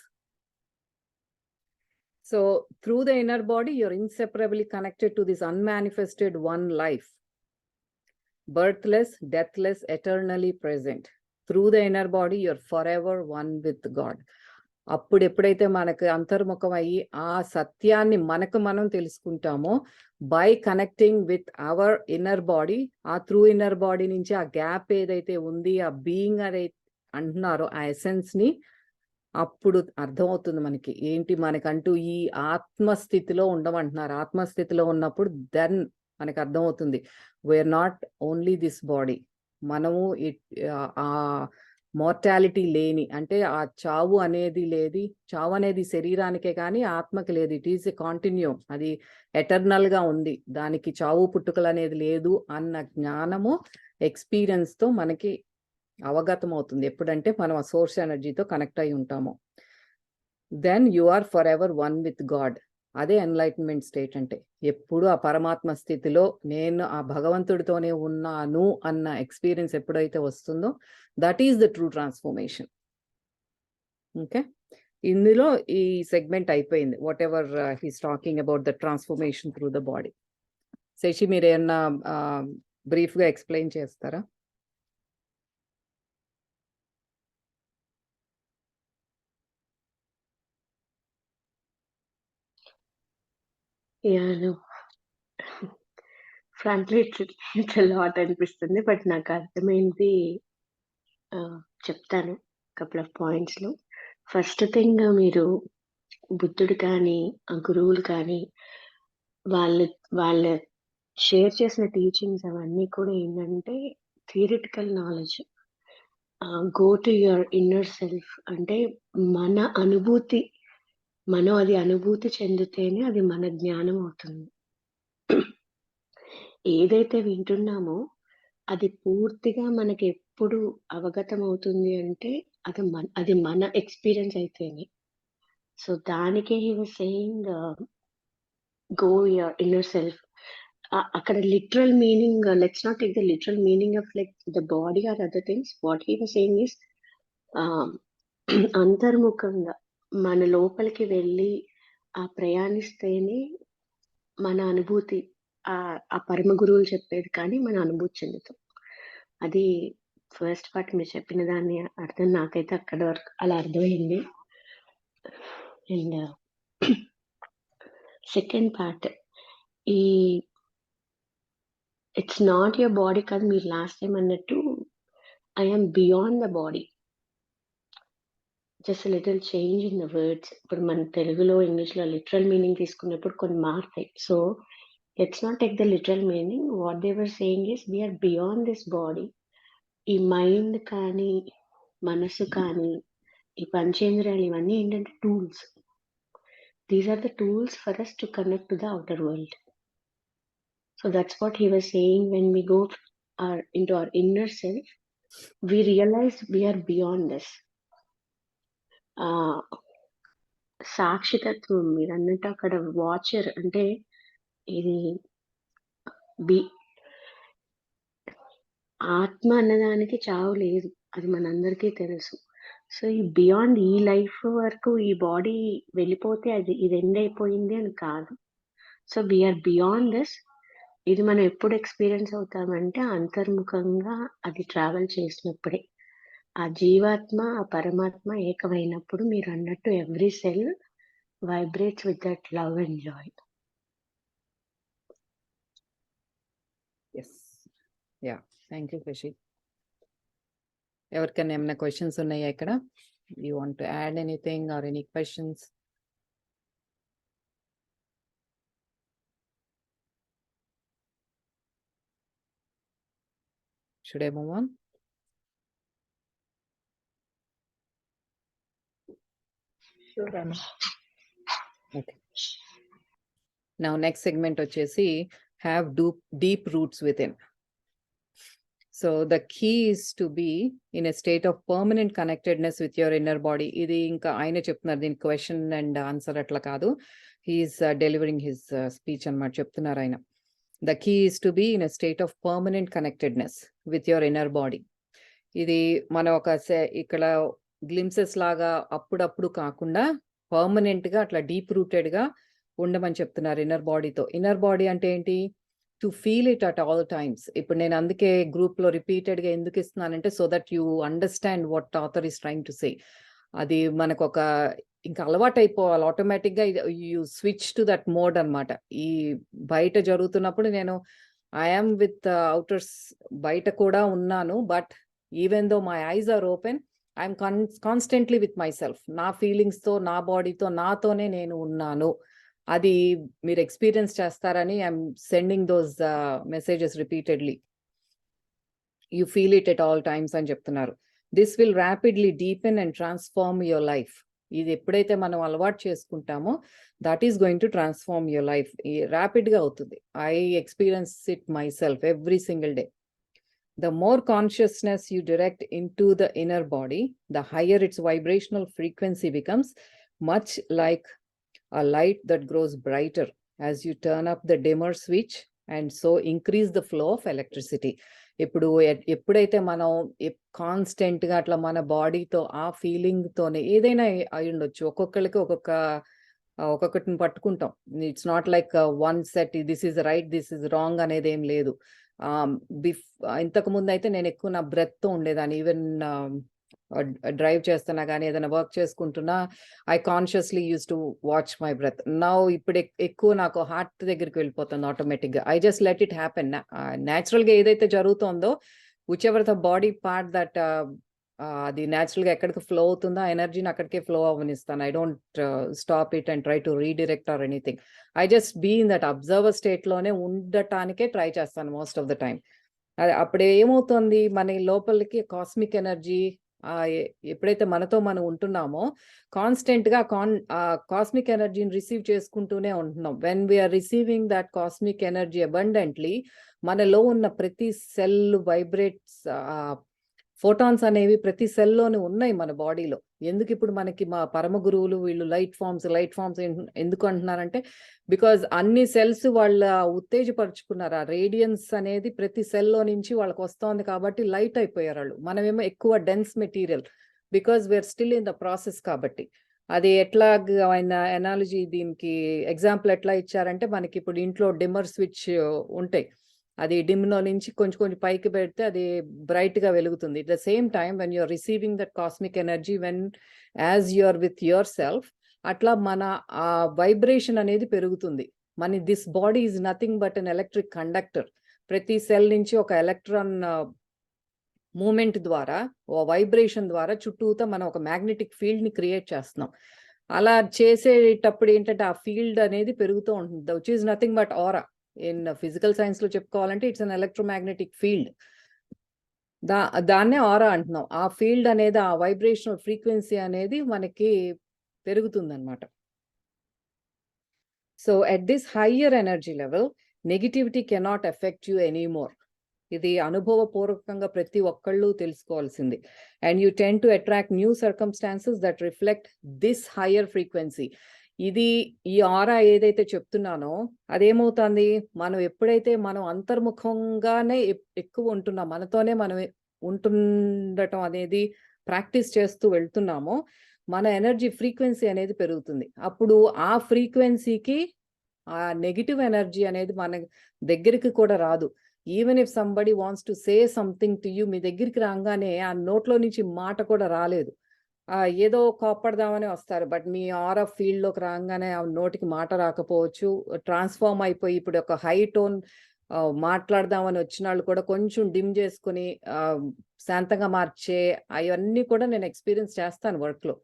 So through the inner body you're inseparably connected to this unmanifested one life, birthless, deathless, eternally present. Through the inner body you're forever one with God. అప్పుడు ఎప్పుడైతే మనకు అంతర్ముఖం అయ్యి ఆ సత్యాన్ని మనకు మనం తెలుసుకుంటామో by connecting with our inner body, ఆ త్రూ ఇన్నర్ బాడీ నుంచి ఆ గ్యాప్ ఏదైతే ఉంది, ఆ బీయింగ్ అదే అంటున్నారో ఆ ఎసెన్స్ ని, అప్పుడు అర్థమవుతుంది మనకి ఏంటి మనకంటూ ఈ ఆత్మస్థితిలో ఉండమంటున్నారు. ఆత్మస్థితిలో ఉన్నప్పుడు దెన్ మనకు అర్థమవుతుంది we're not only this body. మనము ఆ మోర్టాలిటీ లేని, అంటే ఆ చావు అనేది లేదు. చావు అనేది శరీరానికే కానీ ఆత్మకి లేదు. ఇట్ ఈస్ ఎ కాంటిన్యూ, అది ఎటర్నల్ గా ఉంది. దానికి చావు పుట్టుకలు అనేది లేదు అన్న జ్ఞానము ఎక్స్పీరియన్స్ తో మనకి అవగతం అవుతుంది. ఎప్పుడంటే మనం ఆ సోర్స్ ఎనర్జీతో కనెక్ట్ అయి ఉంటాము. Then you are forever one with God. అదే ఎన్లైట్మెంట్ స్టేట్ అంటే. ఎప్పుడు ఆ పరమాత్మ స్థితిలో నేను ఆ భగవంతుడితోనే ఉన్నాను అన్న ఎక్స్పీరియన్స్ ఎప్పుడైతే వస్తుందో that is the true transformation. Okay, ఇందులో ఈ సెగ్మెంట్ అయిపోయింది. Whatever he's talking about the transformation through the body. Shashi మీరు ఏమన్నా బ్రీఫ్ గా ఎక్స్ప్లెయిన్ చేస్తారా? Yeah, no. Frankly, it's a lot అనిపిస్తుంది. బట్ నాకు అర్థమైంది చెప్తాను కపుల్ ఆఫ్ పాయింట్స్లో. ఫస్ట్ థింగ్, మీరు బుద్ధుడు కానీ గురువులు కానీ వాళ్ళ షేర్ చేసిన టీచింగ్స్ అవన్నీ కూడా ఏంటంటే theoretical knowledge. Go to your inner self అంటే మన అనుభూతి, మనం అది అనుభూతి చెందితేనే అది మన జ్ఞానం అవుతుంది. ఏదైతే వింటున్నామో అది పూర్తిగా మనకి ఎప్పుడు అవగతం అవుతుంది అంటే అది మన ఎక్స్పీరియన్స్ అయితేనే. సో దానికి he was saying go your inner self. Akkada literal meaning, let's not take the literal meaning of like the body or other things. What he was saying is, అంతర్ముఖంగా మన లోపలికి వెళ్ళి ఆ ప్రయాణిస్తేనే మన అనుభూతి, ఆ పరమ గురువులు చెప్పేది కానీ మన అనుభూతి చెందుతాం. అది ఫస్ట్ పార్ట్ మీరు చెప్పిన దాన్ని అర్థం నాకైతే అక్కడ వరకు అలా అర్థమైంది. అండ్ సెకండ్ పార్ట్, ఈ ఇట్స్ నాట్ యువర్ బాడీ కాదు, మీరు లాస్ట్ టైం అన్నట్టు I'm beyond the body. Just little change in the words. ఇప్పుడు మన తెలుగులో ఇంగ్లీష్లో లిటరల్ మీనింగ్ తీసుకున్నప్పుడు కొన్ని మారుతాయి. So let's not take the literal meaning. What they were saying is we're beyond this body. ఈ మైండ్ కానీ మనసు కానీ ఈ పంచేంద్రియాలు ఇవన్నీ ఏంటంటే tools. These are the tools for us to connect to the outer world. So that's what he was saying. When we go into our inner self, we realize we are beyond this. సాక్షితత్వం మీరు అన్నట్టు అక్కడ watcher అంటే ఇది ఆత్మ అన్నదానికి చావు లేదు, అది మనందరికీ తెలుసు. సో ఈ బియాండ్ ఈ లైఫ్ వరకు ఈ బాడీ వెళ్ళిపోతే అది ఇది ఎండ్ అయిపోయింది అని కాదు. So we're beyond this. ఇది మనం ఎప్పుడు ఎక్స్పీరియన్స్ అవుతామంటే అంతర్ముఖంగా అది ట్రావెల్ చేసినప్పుడే. ఆ జీవాత్మ ఆ పరమాత్మ ఏకమైనప్పుడు మీరు అన్నట్టు every cell vibrates with that love and joy. Yes, ya, thank you Krishi. ఎవరికైనా ఏమైనా క్వశ్చన్స్ ఉన్నాయా ఇక్కడ? You want to add anything or any questions? Should I move on? Sure, Rama. Okay. Now next segment వచ్చేసి have deep roots within. So the key is to be in a state of permanent connectedness with your inner body. ఇది ఇంకా ఆయన చెప్తున్నారు, దీని question and answer అట్లా కాదు, he's delivering his speech అన్నమాట చెప్తున్నారు ఆయన. The key is to be in a state of permanent connectedness with your inner body. ఇది మన ఒక ఇక్కడ గ్లిమ్సెస్ లాగా అప్పుడప్పుడు కాకుండా పర్మనెంట్ గా అట్లా డీప్ రూటెడ్ గా ఉండమని చెప్తున్నారు ఇన్నర్ బాడీతో. ఇన్నర్ బాడీ అంటే ఏంటి? To feel it at all times. ఇప్పుడు నేను అందుకే గ్రూప్ లో రిపీటెడ్ గా ఎందుకు ఇస్తున్నానంటే so that you understand what author is trying to say. అది మనకు ఒక ఇంకా అలవాటు అయిపోవాలి ఆటోమేటిక్ గా. You switch to that mode అన్నమాట. ఈ బయట జరుగుతున్నప్పుడు నేను ఐఎమ్ విత్ అవుటర్స్, బయట కూడా ఉన్నాను, but even though my eyes are open, I'm constantly with my self. నా ఫీలింగ్స్ తో, నా బాడీతో, నాతోనే నేను ఉన్నాను. అది మీరు ఎక్స్పీరియన్స్ చేస్తారని I'm sending those messages repeatedly. You feel it at all times అని చెప్తున్నారు. This will rapidly deepen and transform your life. ఇది ఎప్పుడైతే మనం అలవాటు చేసుకుంటామో that is going to transform your life. Rapid గా అవుతుంది. I experience it my self every single day. The more consciousness you direct into the inner body, the higher its vibrational frequency becomes, much like a light that grows brighter as you turn up the dimmer switch and so increase the flow of electricity. ఇప్పుడు ఎప్పుడైతే మనం constant గా అట్లా మన బాడీతో ఆ feeling తోనే ఏదైనా అయి ఉండొచ్చు, ఒక్కొక్కరికి ఒక్కొక్కటిని పట్టుకుంటాం. It's not like one set this is right this is wrong అనేది ఏం లేదు. ఇంతకు ముందు అయితే నేను ఎక్కువ నా బ్రెత్ తో ఉండేదాన్ని. ఈవెన్ డ్రైవ్ చేస్తున్నా కానీ ఏదైనా వర్క్ చేసుకుంటున్నా I consciously use to watch my breath. Now ఇప్పుడు ఎక్కువ నాకు హార్ట్ దగ్గరికి వెళ్ళిపోతుంది ఆటోమేటిక్ గా. I just let it happen. Natural గా ఏదైతే జరుగుతుందో whichever the body part that అది న్యాచురల్ గా ఎక్కడికి ఫ్లో అవుతుందో ఆ ఎనర్జీని అక్కడికే ఫ్లో అవ్వనిస్తాను. I don't stop it and try to redirect or anything. I just be in that observer state లోనే ఉండటానికే ట్రై చేస్తాను మోస్ట్ ఆఫ్ ద టైం. అది అప్పుడు ఏమవుతుంది, మన లోపలికి కాస్మిక్ ఎనర్జీ ఎప్పుడైతే మనతో మనం ఉంటున్నామో కాన్స్టెంట్ గా కాస్మిక్ ఎనర్జీని రిసీవ్ చేసుకుంటూనే ఉంటున్నాం. When we're receiving that cosmic energy abundantly, మనలో ఉన్న ప్రతి సెల్ వైబ్రేట్స్ ఫోటాన్స్ అనేవి ప్రతి సెల్లోనే ఉన్నాయి మన బాడీలో. ఎందుకు ఇప్పుడు మనకి మా పరమ గురువులు వీళ్ళు లైట్ ఫార్మ్స్ ఎందుకు అంటున్నారంటే, బికాజ్ అన్ని సెల్స్ వాళ్ళ ఉత్తేజపరుచుకున్నారు. ఆ రేడియన్స్ అనేది ప్రతి సెల్లో నుంచి వాళ్ళకి వస్తోంది కాబట్టి లైట్ అయిపోయారు వాళ్ళు. మనమేమో ఎక్కువ dense material, because we're still in the process కాబట్టి. అది ఎట్లా ఆయన ఎనాలజీ దీనికి ఎగ్జాంపుల్ ఎట్లా ఇచ్చారంటే, మనకి ఇప్పుడు ఇంట్లో డిమ్మర్ స్విచ్ ఉంటాయి. అది డిమ్‌లో నుంచి కొంచెం కొంచెం పైకి పెడితే అది బ్రైట్‌గా వెలుగుతుంది. At the same time when you are receiving that cosmic energy as you are with your self, అట్లా మన వైబ్రేషన్ అనేది పెరుగుతుంది. This body is nothing but an electric conductor. ప్రతి సెల్ నుంచి ఒక ఎలక్ట్రాన్ మూవ్‌మెంట్ ద్వారా, వైబ్రేషన్ ద్వారా చుట్టూతా మనం ఒక మ్యాగ్నెటిక్ ఫీల్డ్‌ని క్రియేట్ చేస్తున్నాం. అలా చేసేటప్పుడు ఏంటంటే ఆ ఫీల్డ్ అనేది పెరుగుతూ ఉంటుంది. Which is nothing but aura. In physical సైన్స్‌లో చెప్పుకోవాలంటే ఇట్స్ అన్ ఎలక్ట్రోమాగ్నెటిక్ ఫీల్డ్. దాన్నే ఆరా అంటున్నాం. ఆ ఫీల్డ్ అనేది, ఆ వైబ్రేషనల్ ఫ్రీక్వెన్సీ అనేది మనకి పెరుగుతుందన్నమాట. So at this higher energy level negativity cannot affect you anymore. ఇది అనుభవపూర్వకంగా ప్రతి ఒక్కళ్ళు తెలుసుకోవాల్సింది. And you tend to attract new circumstances that reflect this higher frequency. ఈ ఆరా ఏదైతే చెప్తున్నానో అదేమవుతుంది, మనం ఎప్పుడైతే మనం అంతర్ముఖంగానే ఎక్కువ ఉంటున్నాం, మనతోనే మనం ఉంటుండటం అనేది ప్రాక్టీస్ చేస్తూ వెళ్తున్నామో, మన ఎనర్జీ ఫ్రీక్వెన్సీ అనేది పెరుగుతుంది. అప్పుడు ఆ ఫ్రీక్వెన్సీకి ఆ నెగిటివ్ ఎనర్జీ అనేది మన దగ్గరికి కూడా రాదు. Even if somebody wants to say something to you, మీ దగ్గరికి రాగానే ఆ నోట్లో నుంచి మాట కూడా రాలేదు, ఏదో కోప్పడదామని వస్తారు. బట్ మీ ఆరా ఫీల్డ్‌లోకి రాగానే ఆ నోటికి మాట రాకపోవచ్చు. ట్రాన్స్‌ఫార్మ్ అయిపోయి ఇప్పుడు ఒక హై టోన్ మాట్లాడదామని వచ్చినాళ్ళు కూడా కొంచెం డిమ్ చేసుకొని శాంతంగా మార్చే అయన్నీ కూడా నేను ఎక్స్‌పీరియన్స్ చేస్తాను వర్క్‌లో.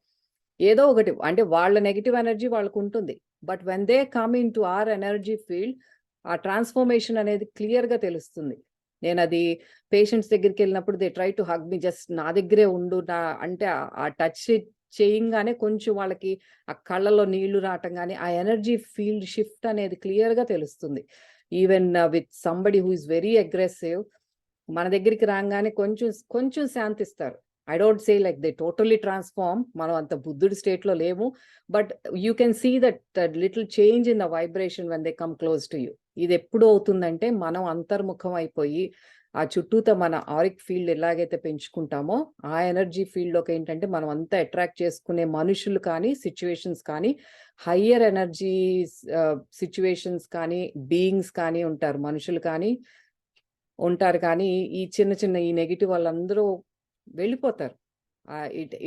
ఏదో ఒకటి అంటే వాళ్ళ నెగెటివ్ ఎనర్జీ వాళ్ళకుంటుంది. But when they come into our energy field, ఆ ట్రాన్స్‌ఫర్మేషన్ అనేది క్లియర్‌గా తెలుస్తుంది. నేనది పేషెంట్స్ దగ్గరికెళ్ళినప్పుడు they try to hug me, just నా దగ్గరే ఉండు అంటే ఆ టచ్ చేయంగానే కొంచెం వాళ్ళకి ఆ కళ్ళలో నీళ్లు రావటం గాని, ఆ ఎనర్జీ ఫీల్డ్ షిఫ్ట్ అనేది క్లియర్‌గా తెలుస్తుంది. Even with somebody who is very aggressive, మన దగ్గరికి రాగానే కొంచెం శాంతిస్తారు. I don't say like they totally transform. మనం అంత బుద్ధుడి స్టేట్‌లో లేము. But you can see that little change in the vibration when they come close to you. ఇది ఎప్పుడు అవుతుందంటే, మనం అంతర్ముఖం అయిపోయి ఆ చుట్టూత మన ఆరిక్ ఫీల్డ్ ఎలాగైతే పెంచుకుంటామో, ఆ ఎనర్జీ ఫీల్డ్‌లోకి ఏంటంటే మనం అంతా అట్రాక్ట్ చేసుకునే మనుషులు కానీ, సిట్యుయేషన్స్ కానీ, హయ్యర్ ఎనర్జీ సిట్యుయేషన్స్ కానీ, బీయింగ్స్ కానీ ఉంటారు. మనుషులు కానీ ఉంటారు. కానీ ఈ చిన్న ఈ నెగెటివ్ వాళ్ళందరూ వెళ్ళిపోతారు.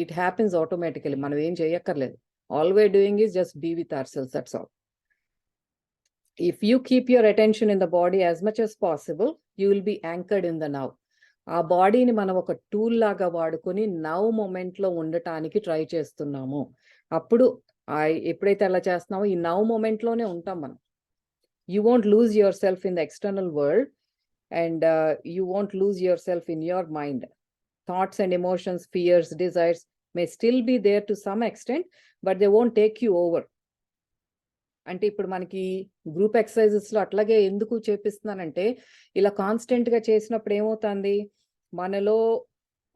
It happens automatically. మనం ఏం చేయక్కర్లేదు. All we're doing is just be with ourselves, that's all. If you keep your attention in the body as much as possible, you will be anchored in the now. ఆ బాడీని మనం ఒక tool లాగా వాడుకొని now మొమెంట్లో ఉండటానికి try చేస్తున్నాము. అప్పుడు ఎప్పుడైతే అలా చేస్తున్నామో ఈ నౌ మొమెంట్లోనే ఉంటాం మనం. You won't lose your self in the external world, and you won't lose yourself in your mind. Thoughts and emotions, fears, desires may still be there to some extent, but they won't take you over. అంటే ఇప్పుడు మనకి group ఎక్సర్సైజెస్‌లో అట్లాగే ఎందుకు చేపిస్తున్నానంటే, ఇలా కాన్స్టెంట్‌గా చేసినప్పుడు ఏమవుతుంది, మనలో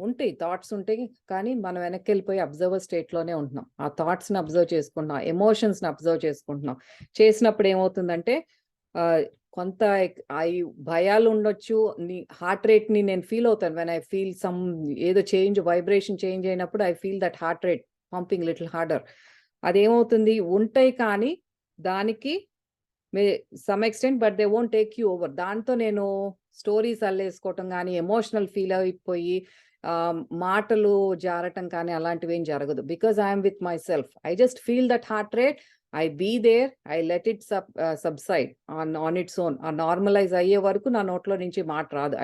ఉంటాయి థాట్స్ ఉంటాయి. కానీ మనం వెనక్కెళ్ళిపోయి అబ్జర్వర్ స్టేట్‌లోనే ఉంటున్నాం. ఆ థాట్స్‌ని అబ్జర్వ్ చేసుకుంటున్నాం, ఎమోషన్స్‌ని అబ్జర్వ్ చేసుకుంటున్నాం. చేసినప్పుడు ఏమవుతుందంటే కొంత భయాలు ఉండొచ్చు. హార్ట్ రేట్‌ని నేను ఫీల్ అవుతాను. వెన్ ఐ ఫీల్ ఏదో వైబ్రేషన్ చేంజ్ అయినప్పుడు I feel that heart rate pumping little harder. అదేమవుతుంది, ఉంటాయి కానీ దానికి some extent, but they won't take you over. దాంతో నేను స్టోరీస్ అల్లేసుకోవటం గానీ, ఎమోషనల్ ఫీల్ అయిపోయి మాటలు జారటం కానీ అలాంటివేం జరగదు. Because I'm with my self. I just feel that heart rate, I be there, I let it subside on its own. Normalize అయ్యే వరకు నా నోట్లో నుంచి మాట రాదు.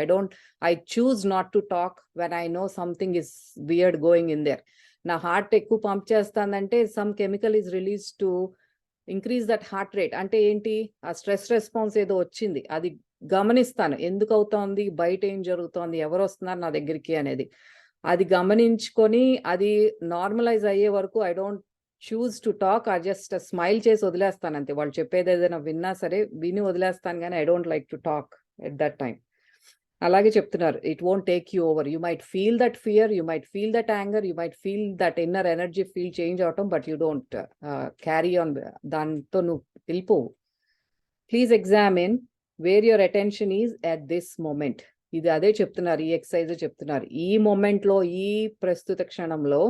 I choose not to talk when I know something is weird going in there. నా heart ఎక్కువ pump చేస్తానంటే some chemical is release to increase that heart rate. అంటే ఏంటి, ఆ స్ట్రెస్ రెస్పాన్స్ ఏదో వచ్చింది, అది గమనిస్తాను. ఎందుకు అవుతోంది, బయట ఏం జరుగుతోంది, ఎవరు వస్తున్నారు నా దగ్గరికి అనేది. అది గమనించుకొని అది నార్మలైజ్ అయ్యే వరకు I don't choose to talk. I just smile చేసి వదిలేస్తాను అంతే. వాళ్ళు చెప్పేది ఏదైనా విన్నా సరే విని వదిలేస్తాను, కానీ I don't like to talk at that time. అలాగే చెప్తున్నారు, it won't take you over. You might feel that fear, you might feel that anger, you might feel that inner energy feel change అవటం, but you don't carry on. దాంతో నువ్వు వెళ్ళిపోవు. Please examine where your attention is at this moment. ఇది అదే చెప్తున్నారు, ఈ exercise చెప్తున్నారు. ఈ మూమెంట్లో, ఈ ప్రస్తుత క్షణంలో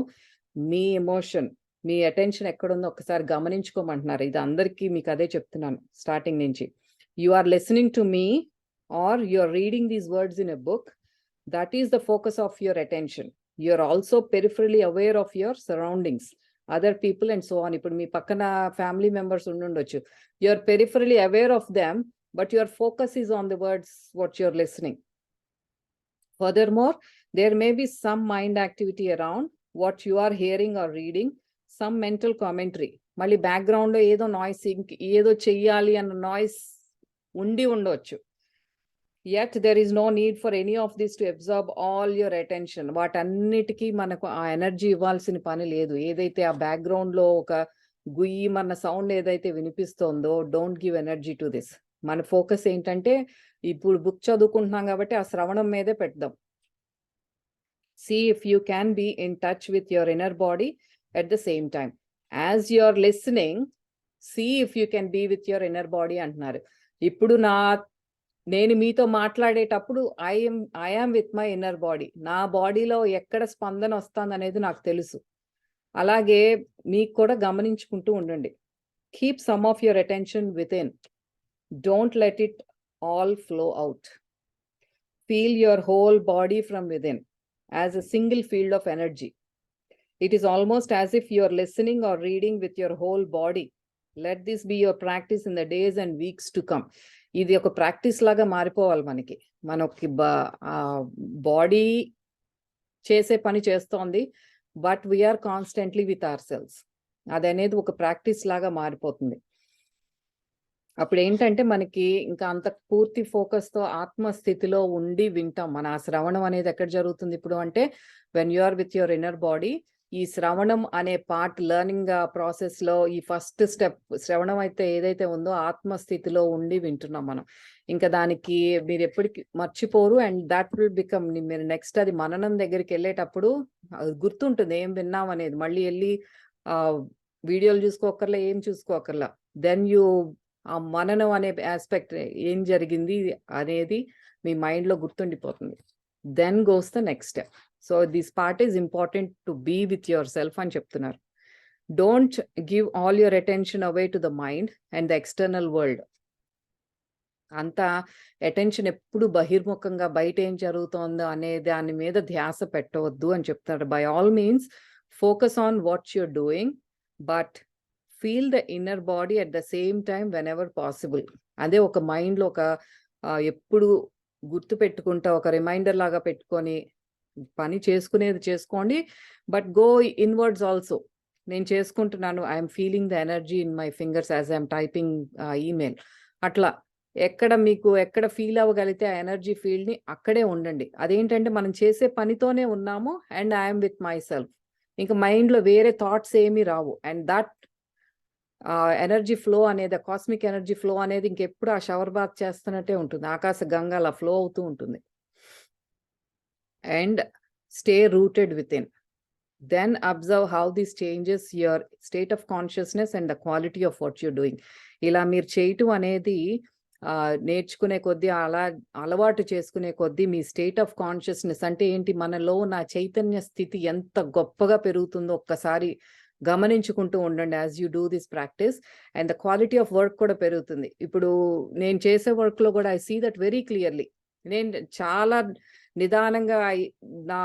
మీ ఎమోషన్, మీ అటెన్షన్ ఎక్కడుందో ఒకసారి గమనించుకోమంటున్నారు. ఇది అందరికీ మీకు అదే చెప్తున్నాను స్టార్టింగ్ నుంచి. You are listening to me or you're reading these words in a book, that is the focus of your attention. You're also peripherally aware of your surroundings, other people and so on. Ippudu mee pakkana family members undundochu, you're peripherally aware of them, but your focus is on the words what you're listening. Furthermore, there may be some mind activity around what you are hearing or reading, some mental commentary. Malli background lo edo noise, edo cheyyali anna noise undi undochu. Yet there is no need for any of this to absorb all your attention. వాటన్నిటికీ మనకు ఆ energy ఇవ్వాల్సిన పని లేదు. ఏదైతే ఆ background లో ఒక గుయ్యమన్న సౌండ్ ఏదైతే వినిపిస్తోందో, don't give energy to this. మన ఫోకస్ ఏంటంటే ఇప్పుడు బుక్ చదువుకుంటున్నాం కాబట్టి ఆ శ్రవణం మీదే పెడదాం. See if you can be in touch with your inner body at the same time. As you are listening, see if you can be with your inner body అంటున్నారు. ఇప్పుడు నేను మీతో మాట్లాడేటప్పుడు I am with my inner body. నా బాడీలో ఎక్కడ స్పందన వస్తుంది అనేది నాకు తెలుసు. అలాగే మీకు కూడా గమనించుకుంటూ ఉండండి. Keep some of your attention within, don't let it all flow out. Feel your whole body from within as a single field of energy. It is almost as if your listening or reading with your whole body. Let this be your practice in the days and weeks to come. ఇది ఒక practice లాగా మారిపోవాలి మనకి. మనకి body చేసే పని చేస్తోంది, but we're constantly with our selves. అది అనేది ఒక ప్రాక్టీస్ లాగా మారిపోతుంది. అప్పుడు ఏంటంటే మనకి ఇంకా అంత పూర్తి ఫోకస్తో ఆత్మస్థితిలో ఉండి వింటాం. మన ఆ శ్రవణం అనేది ఎక్కడ జరుగుతుంది ఇప్పుడు అంటే, when you are with your inner body. ఈ శ్రవణం అనే పార్ట్ లెర్నింగ్ ప్రాసెస్ లో ఈ ఫస్ట్ స్టెప్ శ్రవణం అయితే ఏదైతే ఉందో ఆత్మస్థితిలో ఉండి వింటున్నాం మనం. ఇంకా దానికి మీరు ఎప్పటికీ మర్చిపోరు. అండ్ దాట్ విల్ బికమ్, మీరు నెక్స్ట్ అది మననం దగ్గరికి వెళ్ళేటప్పుడు గుర్తుంటుంది ఏం విన్నాం అనేది. మళ్ళీ వెళ్ళి వీడియోలు చూసుకోకర్లా, ఏం చూసుకోకర్లా. దెన్ యూ ఆ మననం అనే ఆస్పెక్ట్ ఏం జరిగింది అనేది మీ మైండ్ లో గుర్తుండిపోతుంది. Then goes the next step. So this part is important to be with your self అని చెప్తున్నారు. Don't give all your attention away to the mind and the external world. అంతా అటెన్షన్ ఎప్పుడు బహిర్ముఖంగా బయట ఏం జరుగుతోందో అనే దాని మీద ధ్యాస పెట్టవద్దు అని చెప్తారు. By all means focus on what you're doing, but feel the inner body at the same time when ever possible. అదే ఒక మైండ్లో ఒక ఎప్పుడు గుర్తు పెట్టుకుంటా ఒక రిమైండర్ లాగా పెట్టుకొని పని చేసుకునేది చేసుకోండి. But go inwards also. నేను చేసుకుంటున్నాను, I'm feeling the energy in my fingers as I'm typing email. అట్లా ఎక్కడ ఫీల్ అవ్వగలిగితే ఆ ఎనర్జీ ఫీల్డ్ని అక్కడే ఉండండి. అదేంటంటే మనం చేసే పనితోనే ఉన్నాము and I'm with my self. ఇంకా మైండ్లో వేరే థాట్స్ ఏమీ రావు. అండ్ దట్ ఎనర్జీ ఫ్లో అనేది, కాస్మిక్ ఎనర్జీ ఫ్లో అనేది ఇంకెప్పుడు ఆ షవర్ బాత్ చేస్తున్నట్టే ఉంటుంది. ఆకాశ గంగా అలా ఫ్లో అవుతూ ఉంటుంది. And stay rooted within. Then observe how this changes your state of consciousness and the quality of what you're doing. ఇలా మీరు చేయటం అనేది నేర్చుకునే కొద్దీ, అలా అలవాటు చేసుకునే కొద్దీ మీ స్టేట్ ఆఫ్ కాన్షియస్నెస్ అంటే ఏంటి, మనలో నా చైతన్య స్థితి ఎంత గొప్పగా పెరుగుతుందో ఒక్కసారి గమనించుకుంటూ ఉండండి as you do this practice. And the quality of work కూడా పెరుగుతుంది. ఇప్పుడు నేను చేసే వర్క్లో కూడా I see that very clearly. నేను చాలా నిదానంగా, నా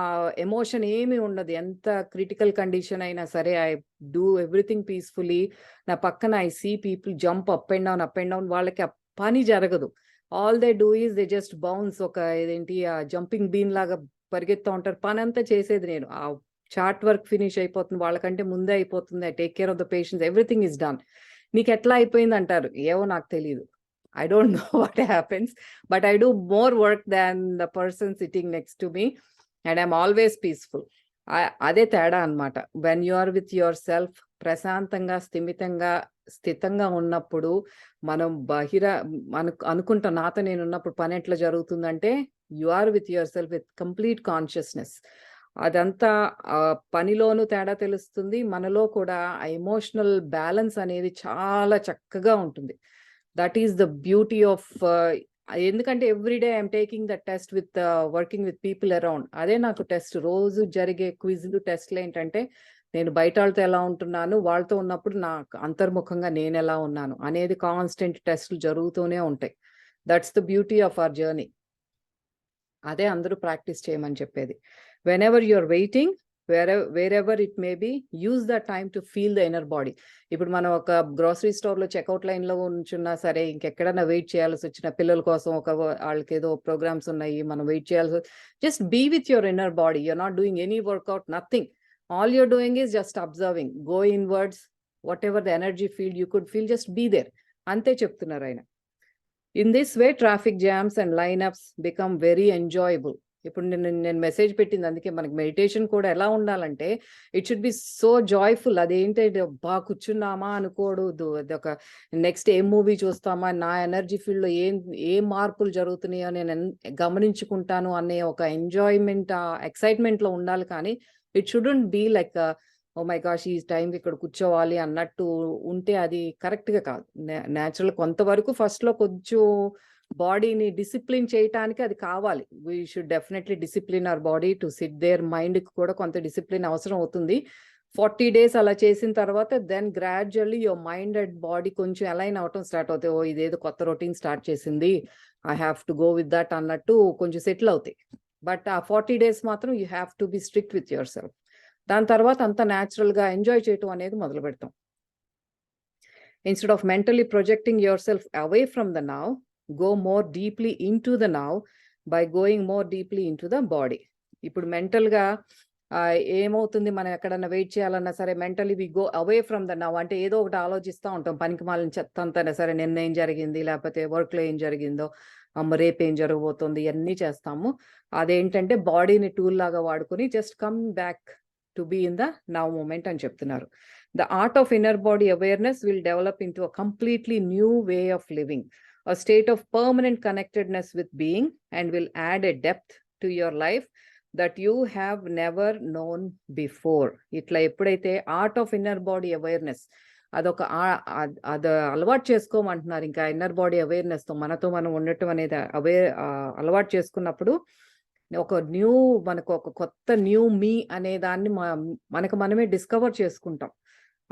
ఎమోషన్ ఏమీ ఉండదు. ఎంత క్రిటికల్ కండిషన్ అయినా సరే ఐ డూ ఎవ్రీథింగ్ పీస్ఫుల్లీ. నా పక్కన I see people jump up and down. వాళ్ళకి పని జరగదు. All they do is they just bounce. ఒక ఇదేంటి జంపింగ్ బీన్ లాగా పరిగెత్తూ ఉంటారు. పని అంతా చేసేది నేను. ఆ చార్ట్ వర్క్ ఫినిష్ అయిపోతుంది, వాళ్ళకంటే ముందే అయిపోతుంది. I take care of the patients, everything is done. నీకు ఎట్లా అయిపోయింది అంటారు. ఏవో నాకు తెలియదు. I don't know what happens, but I do more work than the person sitting next to me and I'm always peaceful. అదే తేడా అన్నమాట. When you are with your self, ప్రశాంతంగా స్థితంగా ఉన్నప్పుడు మనం అనుకుంటాం నాతో నేను ఉన్నప్పుడు పని ఎట్లా జరుగుతుందంటే you are with your self with complete consciousness. అదంతా పనిలోనూ తేడా తెలుస్తుంది. మనలో కూడా ఆ ఎమోషనల్ బ్యాలెన్స్ అనేది చాలా చక్కగా ఉంటుంది. That is the beauty of ఎందుకంటే everyday I'm taking the test with working with people around. అదే నాకు టెస్ట్. రోజు జరిగే క్విజ్లు, టెస్ట్లు ఏంటంటే నేను బయట వాళ్ళతో ఎలా ఉంటున్నాను, వాళ్ళతో ఉన్నప్పుడు నాకు అంతర్ముఖంగా నేను ఎలా ఉన్నాను అనేది కాన్స్టెంట్ టెస్ట్లు జరుగుతూనే ఉంటాయి. That's the beauty of our journey. అదే అందరూ ప్రాక్టీస్ చేయమని చెప్పేది. Whenever you are waiting, wherever it may be, use the time to feel the inner body. ఇప్పుడు మనం ఒక గ్రోసరీ స్టోర్లో చెక్అవుట్ లైన్లో ఉంచున్నా సరే, ఇంకెక్కడైనా వెయిట్ చేయాల్సి వచ్చిన పిల్లల కోసం వాళ్ళకి ఏదో ప్రోగ్రామ్స్ ఉన్నాయి, మనం వెయిట్ చేయాల్సి, just be with your inner body. You're not doing any workout, nothing. All you're doing is just observing. Go inwards, whatever the energy field you could feel, just be there. అంతే చెప్తున్నారు ఆయన. In this way traffic jams and lineups become very enjoyable. ఇప్పుడు నేను message పెట్టింది అందుకే. మనకి meditation కూడా ఎలా ఉండాలంటే it should be so joyful. అదేంటి బాగా కూర్చున్నామా అనుకోడు, అదొక నెక్స్ట్ ఏం మూవీ చూస్తామా, నా ఎనర్జీ ఫీల్డ్లో ఏం మార్పులు జరుగుతున్నాయో నేను గమనించుకుంటాను అనే ఒక ఎంజాయ్మెంట్, ఎక్సైట్మెంట్లో ఉండాలి. కానీ it shouldn't be like oh my gosh ఈ టైంకి ఇక్కడ కూర్చోవాలి అన్నట్టు ఉంటే అది కరెక్ట్గా కాదు. న్యాచురల్ కొంతవరకు ఫస్ట్లో కొంచెం బాడీని డిసిప్లిన్ చేయటానికి అది కావాలి. We should definitely discipline our body to sit there. మైండ్కి కూడా కొంత డిసిప్లిన్ అవసరం అవుతుంది. 40 days అలా చేసిన తర్వాత then gradually your mind and body కొంచెం అలైన్ అవటం స్టార్ట్ అవుతాయి. ఓ ఇదేదో కొత్త రొటీన్ స్టార్ట్ చేసింది, I have to go with that అన్నట్టు కొంచెం సెటిల్ అవుతాయి. బట్ ఆ 40 days మాత్రం you have to be strict with your self. దాని తర్వాత అంత న్యాచురల్గా ఎంజాయ్ చేయటం అనేది మొదలు పెడతాం. Instead of mentally projecting yourself away from the now, go more deeply into the now by going more deeply into the body. ఇప్పుడు మెంటల్గా ఏమవుతుంది, మనం ఎక్కడన్నా వెయిట్ చేయాలన్నా సరే mentally we go away from the now. అంటే ఏదో ఒకటి ఆలోచిస్తూ ఉంటాం, పనికి మాలిన చెత్త అంతా సరే, నిన్న ఏం జరిగింది, లేకపోతే వర్క్లో ఏం జరిగిందో, రేపు ఏం జరగబోతుంది, ఇవన్నీ చేస్తాము. అదేంటంటే బాడీని టూల్ లాగా వాడుకొని just come back to be in the now moment అని చెప్తున్నారు. The art of inner body awareness will develop into a completely new way of living, a state of permanent connectedness with being, and will add a depth to your life that you have never known before. ఇట్లా ఎప్పుడైతే art of inner body awareness అదొక అది అలవాటు చేసుకోమంటున్నారు. ఇంకా inner body అవేర్నెస్తో మనతో మనం ఉండటం అనేది అలవాటు చేసుకున్నప్పుడు ఒక మనకు ఒక కొత్త న్యూ మీ అనే దాన్ని మనకు మనమే డిస్కవర్ చేసుకుంటాం.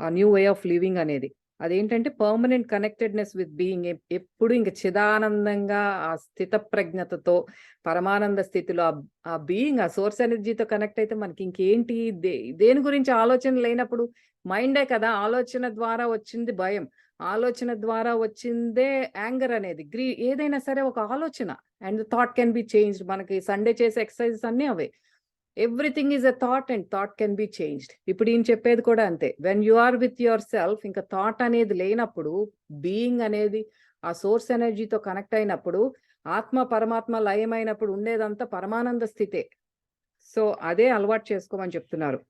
ఆ న్యూ వే ఆఫ్ లివింగ్ అనేది అదేంటంటే పర్మనెంట్ కనెక్టెడ్నెస్ విత్ బీయింగ్. ఎప్పుడు ఇంక చిదానందంగా ఆ స్థిత ప్రజ్ఞతతో పరమానంద స్థితిలో ఆ బీయింగ్, ఆ సోర్స్ ఎనర్జీతో కనెక్ట్ అయితే మనకి ఇంకేంటి, దేని గురించి ఆలోచన లేనప్పుడు, మైండే కదా, ఆలోచన ద్వారా వచ్చింది భయం, ఆలోచన ద్వారా వచ్చిందే యాంగర్ అనేది, ఏదైనా సరే ఒక ఆలోచన. And thought can be changed. మనకి సండే చేసే ఎక్సర్సైజెస్ అన్నీ అవే. Everything is a thought and thought can be changed. ఇప్పుడు ఈయన చెప్పేది కూడా అంతే. When you are with your self, ఇంకా థాట్ అనేది లేనప్పుడు, బీయింగ్ అనేది ఆ సోర్స్ ఎనర్జీతో కనెక్ట్ అయినప్పుడు, ఆత్మ పరమాత్మ లయమైనప్పుడు ఉండేదంతా పరమానంద స్థితే. సో అదే అలవాటు చేసుకోమని చెప్తున్నారు.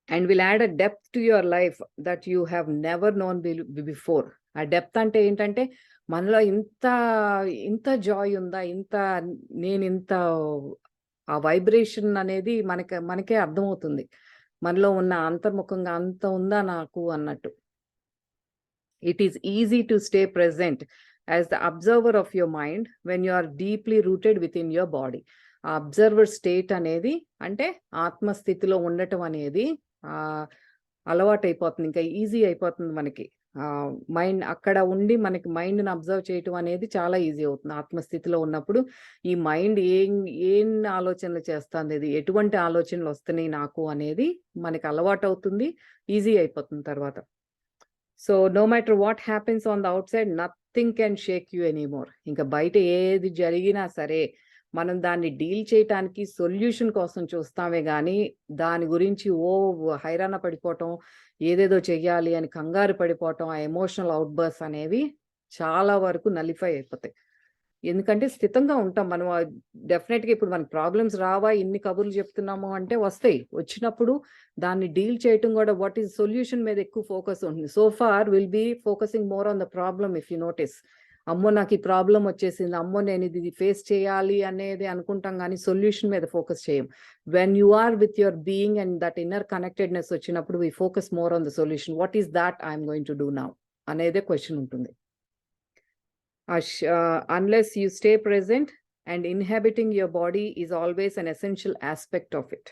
And will add a depth to your life that you have never known before. ఆ డెప్త్ అంటే ఏంటంటే మనలో ఇంత జాయ్ ఉందా, నేను ఇంత ఆ వైబ్రేషన్ అనేది మనకే అర్థమవుతుంది. మనలో ఉన్న అంతర్ముఖంగా అంత ఉందా నాకు అన్నట్టు. It is easy to stay present as the observer of your mind when you are deeply rooted within your body. ఆ అబ్జర్వర్ స్టేట్ అనేది అంటే ఆత్మస్థితిలో ఉండటం అనేది అలవాటు అయిపోతుంది, ఇంకా ఈజీ అయిపోతుంది మనకి. మైండ్ అక్కడ ఉండి మనకి మైండ్ని అబ్జర్వ్ చేయటం అనేది చాలా ఈజీ అవుతుంది ఆత్మస్థితిలో ఉన్నప్పుడు. ఈ మైండ్ ఏం ఆలోచనలు చేస్తుంది, ఎటువంటి ఆలోచనలు వస్తున్నాయి నాకు అనేది మనకి అలవాటు అవుతుంది, ఈజీ అయిపోతుంది తర్వాత. So no matter what happens on the outside, nothing can shake you anymore. ఇంకా బయట ఏది జరిగినా సరే మనం దాన్ని డీల్ చేయటానికి సొల్యూషన్ కోసం చూస్తామే కానీ దాని గురించి హైరాణ పడిపోవటం, ఏదేదో చెయ్యాలి అని కంగారు పడిపోవటం, ఆ ఎమోషనల్ అవుట్బర్స్ అనేవి చాలా వరకు నలిఫై అయిపోతాయి. ఎందుకంటే స్థితంగా ఉంటాం మనం. డెఫినెట్గా ఇప్పుడు మనకి ప్రాబ్లమ్స్ రావా, ఇన్ని కబుర్లు చెప్తున్నాము అంటే వస్తాయి. వచ్చినప్పుడు దాన్ని డీల్ చేయటం కూడా వాట్ ఈస్ సొల్యూషన్ మీద ఎక్కువ ఫోకస్ ఉంటుంది. So far will be focusing more on the problem if you notice. అమ్మో నాకు ఈ ప్రాబ్లం వచ్చేసింది, అమ్మో నేను ఇది ఫేస్ చేయాలి అనేది అనుకుంటాం, కానీ సొల్యూషన్ మీద ఫోకస్ చేయం. When you are with your being and that inner connectedness వచ్చినప్పుడు we focus more on the solution. What is that I'm going to do now అనేదే క్వశ్చన్ ఉంటుంది. Unless you stay present, and inhabiting your body is always an essential aspect of it,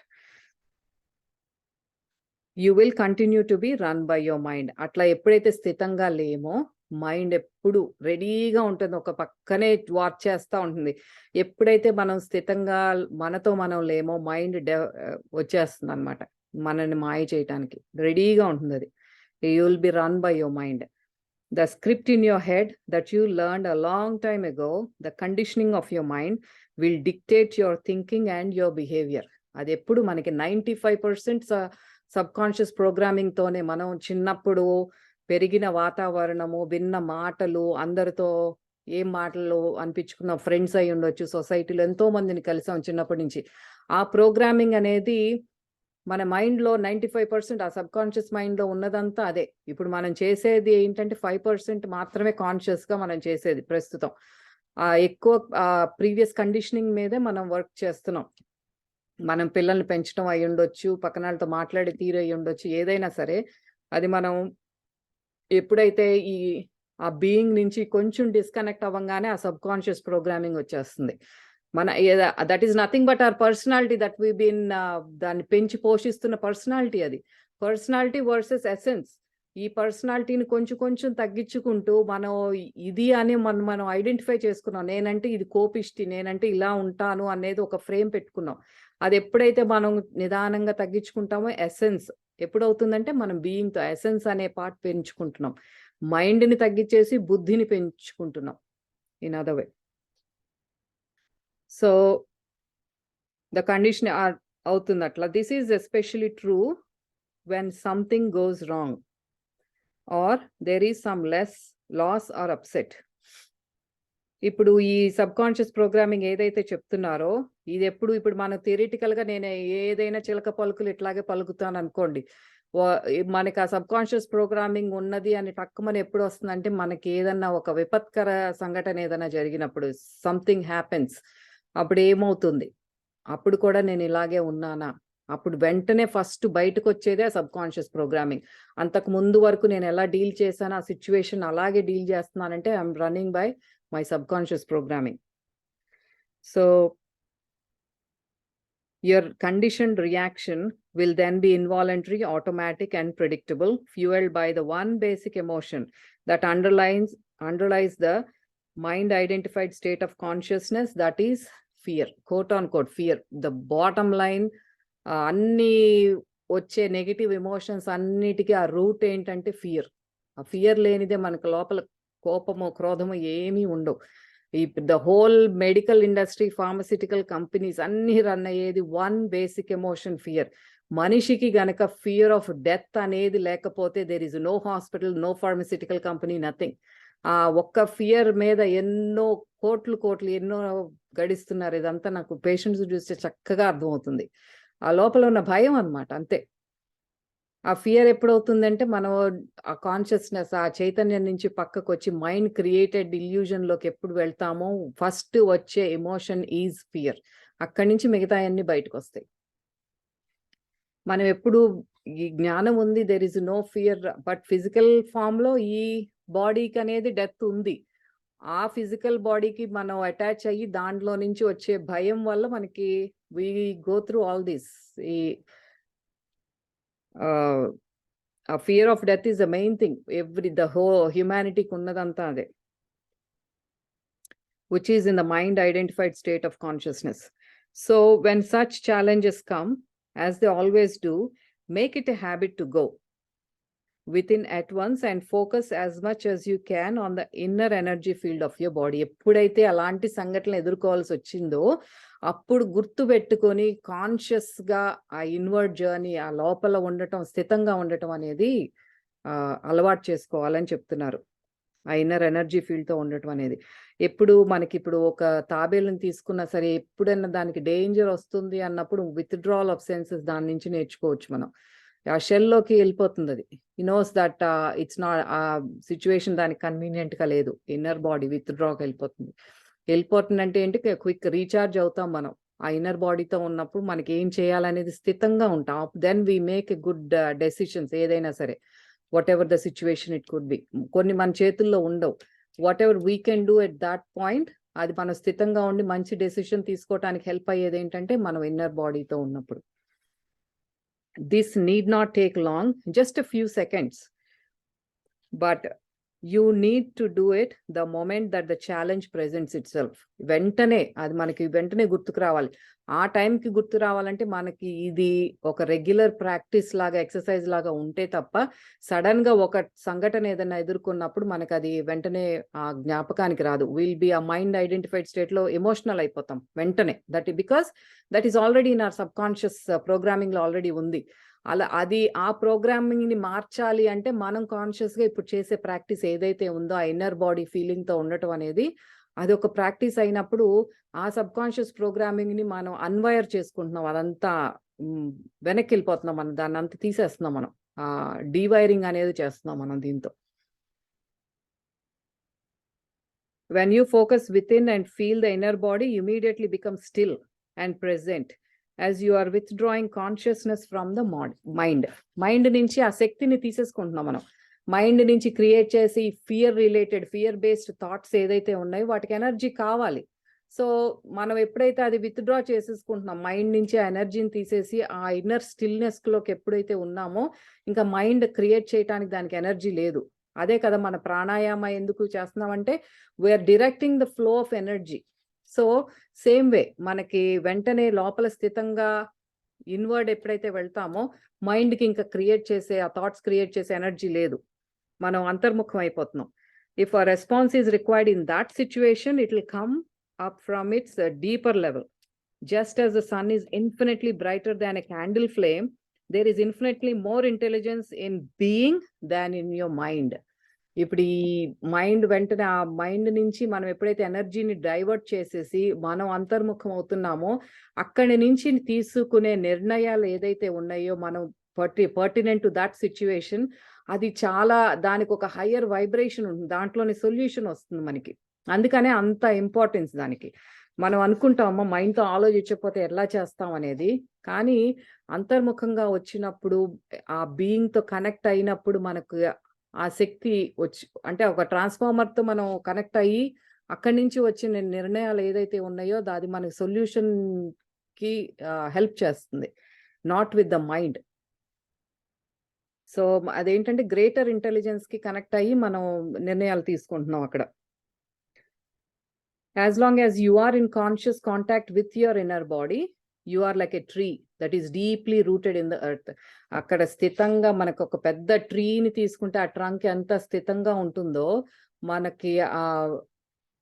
you will continue to be run by your mind. అట్లా ఎప్పుడైతే స్థితంగా లేమో mind ఎప్పుడు రెడీగా ఉంటుంది, ఒక పక్కనే watch చేస్తూ ఉంటుంది. ఎప్పుడైతే మనం స్థితంగా మనతో మనం లేమో మైండ్ వచ్చేస్తుంది అనమాట, మనల్ని మాయ చేయటానికి రెడీగా ఉంటుంది. అది you will be run by your mind. The script in your head that you learned a long time ago, the conditioning of your mind will dictate your thinking and your behavior. అది ఎప్పుడు మనకి 95% subconscious programming తోనే మనం చిన్నప్పుడు పెరిగిన వాతావరణము, విన్న మాటలు, అందరితో ఏం మాటలు అనిపించుకున్న ఫ్రెండ్స్ అయి ఉండొచ్చు, సొసైటీలో ఎంతో మందిని కలిసాం చిన్నప్పటి నుంచి. ఆ ప్రోగ్రామింగ్ అనేది మన మైండ్లో 95% ఆ సబ్కాన్షియస్ మైండ్లో ఉన్నదంతా అదే. ఇప్పుడు మనం చేసేది ఏంటంటే 5% మాత్రమే కాన్షియస్గా మనం చేసేది ప్రస్తుతం. ఎక్కువ ప్రీవియస్ కండిషనింగ్ మీదే మనం వర్క్ చేస్తున్నాం. మనం పిల్లల్ని పెంచడం అయి ఉండొచ్చు, పక్కన వాళ్ళతో మాట్లాడే తీరు అయి ఉండొచ్చు, ఏదైనా సరే అది మనం ఎప్పుడైతే ఆ బీయింగ్ నుంచి కొంచెం డిస్కనెక్ట్ అవ్వగానే ఆ సబ్కాన్షియస్ ప్రోగ్రామింగ్ వచ్చేస్తుంది. That is nothing but our personality that we been దాన్ని పెంచి పోషిస్తున్న పర్సనాలిటీ. అది పర్సనాలిటీ వర్సెస్ ఎసెన్స్. ఈ పర్సనాలిటీని కొంచెం కొంచెం తగ్గించుకుంటూ మనం ఇది అని మనం ఐడెంటిఫై చేసుకున్నాం. నేనంటే ఇది కోపిష్టి, నేనంటే ఇలా ఉంటాను అనేది ఒక ఫ్రేమ్ పెట్టుకున్నాం. అది ఎప్పుడైతే మనం నిదానంగా తగ్గించుకుంటామో ఎసెన్స్ ఎప్పుడవుతుందంటే మనం బీయింగ్తో ఎసెన్స్ అనే పార్ట్ పెంచుకుంటున్నాం. మైండ్ని తగ్గించేసి బుద్ధిని పెంచుకుంటున్నాం in other way. So the condition అవుతుంది అట్లా. This is especially true when something goes wrong or there is some loss or upset. ఇప్పుడు ఈ సబ్కాన్షియస్ ప్రోగ్రామింగ్ ఏదైతే చెప్తున్నారో ఇది ఇప్పుడు మనం థియరిటికల్గా నేను ఏదైనా చిలక పలుకులు ఇట్లాగే పలుకుతాను అనుకోండి, మనకి ఆ సబ్కాన్షియస్ ప్రోగ్రామింగ్ ఉన్నది అని టక్కుమని ఎప్పుడు వస్తుందంటే మనకి ఏదన్నా ఒక విపత్కర సంఘటన ఏదైనా జరిగినప్పుడు, సంథింగ్ హ్యాపెన్స్, అప్పుడు ఏమవుతుంది, అప్పుడు కూడా నేను ఇలాగే ఉన్నానా, అప్పుడు వెంటనే ఫస్ట్ బయటకు వచ్చేదే సబ్కాన్షియస్ ప్రోగ్రామింగ్. అంతకు ముందు వరకు నేను ఎలా డీల్ చేశాను, ఆ సిచ్యువేషన్ అలాగే డీల్ చేస్తున్నానంటే I'm running by my subconscious programming. So your conditioned reaction will then be involuntary, automatic and predictable, fueled by the one basic emotion that underlies the mind identified state of consciousness, that is fear, quote unquote fear. The bottom line, అన్ని వచ్చే negative emotions అన్నిటికీ ఆ route ఏంటంటే fear. ఆ fear లేనిదే మనకు లోపల కోపము, క్రోధము ఏమీ ఉండవు. The whole medical industry, pharmaceutical companies అన్ని రన్ అయ్యేది వన్ బేసిక్ ఎమోషన్, ఫియర్. మనిషికి గనక ఫియర్ ఆఫ్ డెత్ అనేది లేకపోతే there is no hospital, no pharmaceutical company, nothing. ఆ ఒక్క ఫియర్ మీద ఎన్నో కోట్లు ఎన్నో గడిస్తున్నారు. ఇదంతా నాకు పేషెంట్స్ చూస్తే చక్కగా అర్థమవుతుంది. ఆ లోపల ఉన్న భయం అన్నమాట, అంతే. ఆ ఫియర్ ఎప్పుడవుతుందంటే మనం ఆ కాన్షియస్నెస్, ఆ చైతన్యం నుంచి పక్కకు వచ్చి మైండ్ క్రియేటెడ్ ఇల్యూజన్లోకి ఎప్పుడు వెళ్తామో ఫస్ట్ వచ్చే ఎమోషన్ ఈజ్ ఫియర్. అక్కడి నుంచి మిగతా అన్ని బయటకు వస్తాయి. మనం ఎప్పుడు ఈ జ్ఞానం ఉంది, there is no fear, but physical ఫామ్లో ఈ బాడీకి అనేది డెత్ ఉంది. ఆ ఫిజికల్ బాడీకి మనం అటాచ్ అయ్యి దాంట్లో నుంచి వచ్చే భయం వల్ల మనకి we go through all this. A fear of death is the main thing. The whole humanity kunnadanta ade, which is in the mind identified state of consciousness. So when such challenges come, as they always do, make it a habit to go within at once and focus as much as you can on the inner energy field of your body. ఎప్పుడైతే అలాంటి సంఘటనలు ఎదుర్కోవాల్సి వచ్చిందో అప్పుడు గుర్తు పెట్టుకొని కాన్షియస్గా ఆ ఇన్వర్డ్ జర్నీ, ఆ లోపల ఉండటం, స్థితంగా ఉండటం అనేది అలవాటు చేసుకోవాలని చెప్తున్నారు. ఆ ఇన్నర్ ఎనర్జీ ఫీల్డ్తో ఉండటం అనేది. ఎప్పుడు మనకి ఇప్పుడు ఒక తాబేలుని తీసుకున్నా సరే, ఎప్పుడైనా దానికి డేంజర్ వస్తుంది అన్నప్పుడు విత్డ్రాల్ ఆఫ్ సెన్సెస్ దాని నుంచి నేర్చుకోవచ్చు మనం. ఆ షెల్లోకి వెళ్ళిపోతుంది అది. ఈ నోస్ దట్ ఇట్స్ నాట్ ఆ సిచ్యువేషన్ దానికి కన్వీనియంట్గా లేదు. ఇన్నర్ బాడీ విత్డ్రాకి వెళ్ళిపోతుందంటే ఏంటి, క్విక్ రీఛార్జ్ అవుతాం మనం. ఆ ఇన్నర్ బాడీతో ఉన్నప్పుడు మనకి ఏం చేయాలనేది స్థితంగా ఉంటాం. Then we make a good decisions ఏదైనా సరే, whatever the situation it could be. కొన్ని మన చేతుల్లో ఉండవు. Whatever we can do at that point, అది మనం స్థితంగా ఉండి మంచి డెసిషన్ తీసుకోవడానికి హెల్ప్ అయ్యేది ఏంటంటే మనం ఇన్నర్ బాడీతో ఉన్నప్పుడు. This need not take long, just a few seconds. But you need to do it the moment that the challenge presents itself. వెంటనే అది మనకి వెంటనే గుర్తుకు రావాలి. ఆ టైంకి గుర్తు రావాలంటే మనకి ఇది ఒక రెగ్యులర్ ప్రాక్టీస్ లాగా, ఎక్సర్సైజ్ లాగా ఉంటే తప్ప సడన్ గా ఒక సంఘటన ఏదైనా ఎదుర్కొన్నప్పుడు మనకు అది వెంటనే ఆ జ్ఞాపకానికి రాదు. విల్ బి ఆ మైండ్ ఐడెంటిఫైడ్ స్టేట్ లో ఎమోషనల్ అయిపోతాం వెంటనే. Because that is already in our sub conscious programming లో ఆల్రెడీ ఉంది. అలా అది ఆ ప్రోగ్రామింగ్ ని మార్చాలి అంటే మనం కాన్షియస్ గా ఇప్పుడు చేసే ప్రాక్టీస్ ఏదైతే ఉందో ఆ ఇన్నర్ బాడీ ఫీలింగ్ తో ఉండటం అనేది, అది ఒక ప్రాక్టీస్ అయినప్పుడు ఆ సబ్ కాన్షియస్ ప్రోగ్రామింగ్ ని మనం అన్వైర్ చేసుకుంటున్నాం. అదంతా వెనక్కి వెళ్ళిపోతున్నాం, మనం దాన్ని అంతా తీసేస్తున్నాం. మనం డీవైరింగ్ అనేది చేస్తున్నాం మనం దీంతో. When you focus within and feel the inner body, you immediately become still and present as you are withdrawing consciousness from the mind. Mind నుంచి ఆ శక్తిని తీసేసుకుంటున్నాం మనం. మైండ్ నుంచి క్రియేట్ చేసి ఫియర్ బేస్డ్ థాట్స్ ఏదైతే ఉన్నాయో వాటికి ఎనర్జీ కావాలి. సో మనం ఎప్పుడైతే అది విత్డ్రా చేసేసుకుంటున్నాం, మైండ్ నుంచి ఆ ఎనర్జీని తీసేసి ఆ ఇన్నర్ స్టిల్నెస్ లోకి ఎప్పుడైతే ఉన్నామో ఇంకా మైండ్ క్రియేట్ చేయడానికి దానికి ఎనర్జీ లేదు. అదే కదా మన ప్రాణాయామ ఎందుకు చేస్తున్నామంటే we are directing the flow of energy. So same way మనకి వెంటనే లోపల స్థితంగా ఇన్వర్డ్ ఎప్పుడైతే వెళ్తామో మైండ్కి ఇంకా ఆ థాట్స్ క్రియేట్ చేసే ఎనర్జీ లేదు, మనం అంతర్ముఖం అయిపోతున్నాం. If a response is required in that situation, it will come up from it's deeper level. Just as the sun is infinitely brighter than a candle flame, there is infinitely more intelligence in being than in your mind. ఇప్పుడు ఈ mind వెంటనే ఆ mind నుంచి మనం ఎప్పుడైతే ఎనర్జీని divert చేసేసి మనం అంతర్ముఖం అవుతున్నామో అక్కడి నుంచి తీసుకునే నిర్ణయాలు ఏదైతే ఉన్నాయో మనం పర్టినెంట్ టు దాట్ సిచ్యువేషన్, అది చాలా దానికి ఒక హయ్యర్ వైబ్రేషన్ ఉంటుంది, దాంట్లోనే సొల్యూషన్ వస్తుంది మనకి. అందుకనే అంత ఇంపార్టెన్స్ దానికి. మనం అనుకుంటామో మైండ్తో ఆలోచించకపోతే ఎలా చేస్తాం అనేది, కానీ అంతర్ముఖంగా వచ్చినప్పుడు ఆ బీయింగ్తో కనెక్ట్ అయినప్పుడు మనకు ఆ శక్తి వచ్చి, అంటే ఒక ట్రాన్స్ఫార్మర్తో మనం కనెక్ట్ అయ్యి అక్కడి నుంచి వచ్చిన నిర్ణయాలు ఏదైతే ఉన్నాయో అది మనకి సొల్యూషన్ కి హెల్ప్ చేస్తుంది, not with the mind. So అదేంటంటే గ్రేటర్ ఇంటెలిజెన్స్ కి కనెక్ట్ అయ్యి మనం నిర్ణయాలు తీసుకుంటున్నాం అక్కడ. As long as you are in conscious contact with your inner body, you are like a tree that is deeply rooted in the earth. అక్కడ స్థితంగా మనకు ఒక పెద్ద ట్రీని తీసుకుంటే ఆ ట్రంక్ ఎంత స్థితంగా ఉంటుందో, మనకి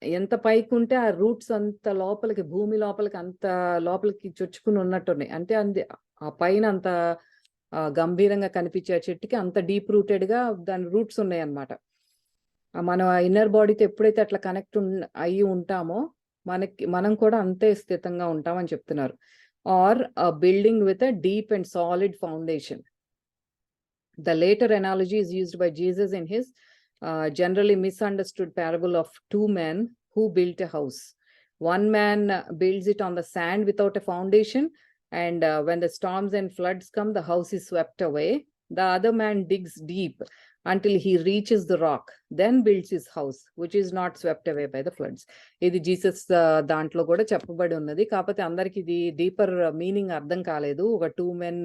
ఎంత పైకి ఉంటే ఆ రూట్స్ అంత లోపలికి, భూమి లోపలికి అంత లోపలికి చొచ్చుకుని ఉన్నట్టున్నాయి. అంటే ఆ పైన అంత గంభీరంగా కనిపించే చెట్టుకి అంత డీప్ రూటెడ్ గా దాని రూట్స్ ఉన్నాయి అన్నమాట. మనం ఆ ఇన్నర్ బాడీతో ఎప్పుడైతే అట్లా కనెక్ట్ అయ్యి ఉంటామో మనం కూడా అంతే స్థితంగా ఉంటామని చెప్తున్నారు. Are building with a deep and solid foundation. The later analogy is used by Jesus in his generally misunderstood parable of two men who built a house. One man builds it on the sand without a foundation, and when the storms and floods come, the house is swept away. The other man digs deep until he reaches the rock, then builds his house, which is not swept away by the floods. ఇది Jesus దాంట్లో కూడా చెప్పబడి ఉన్నది, కాకపోతే అందరికి ఇది deeper meaning అర్థం కాలేదు. ఒక 2 men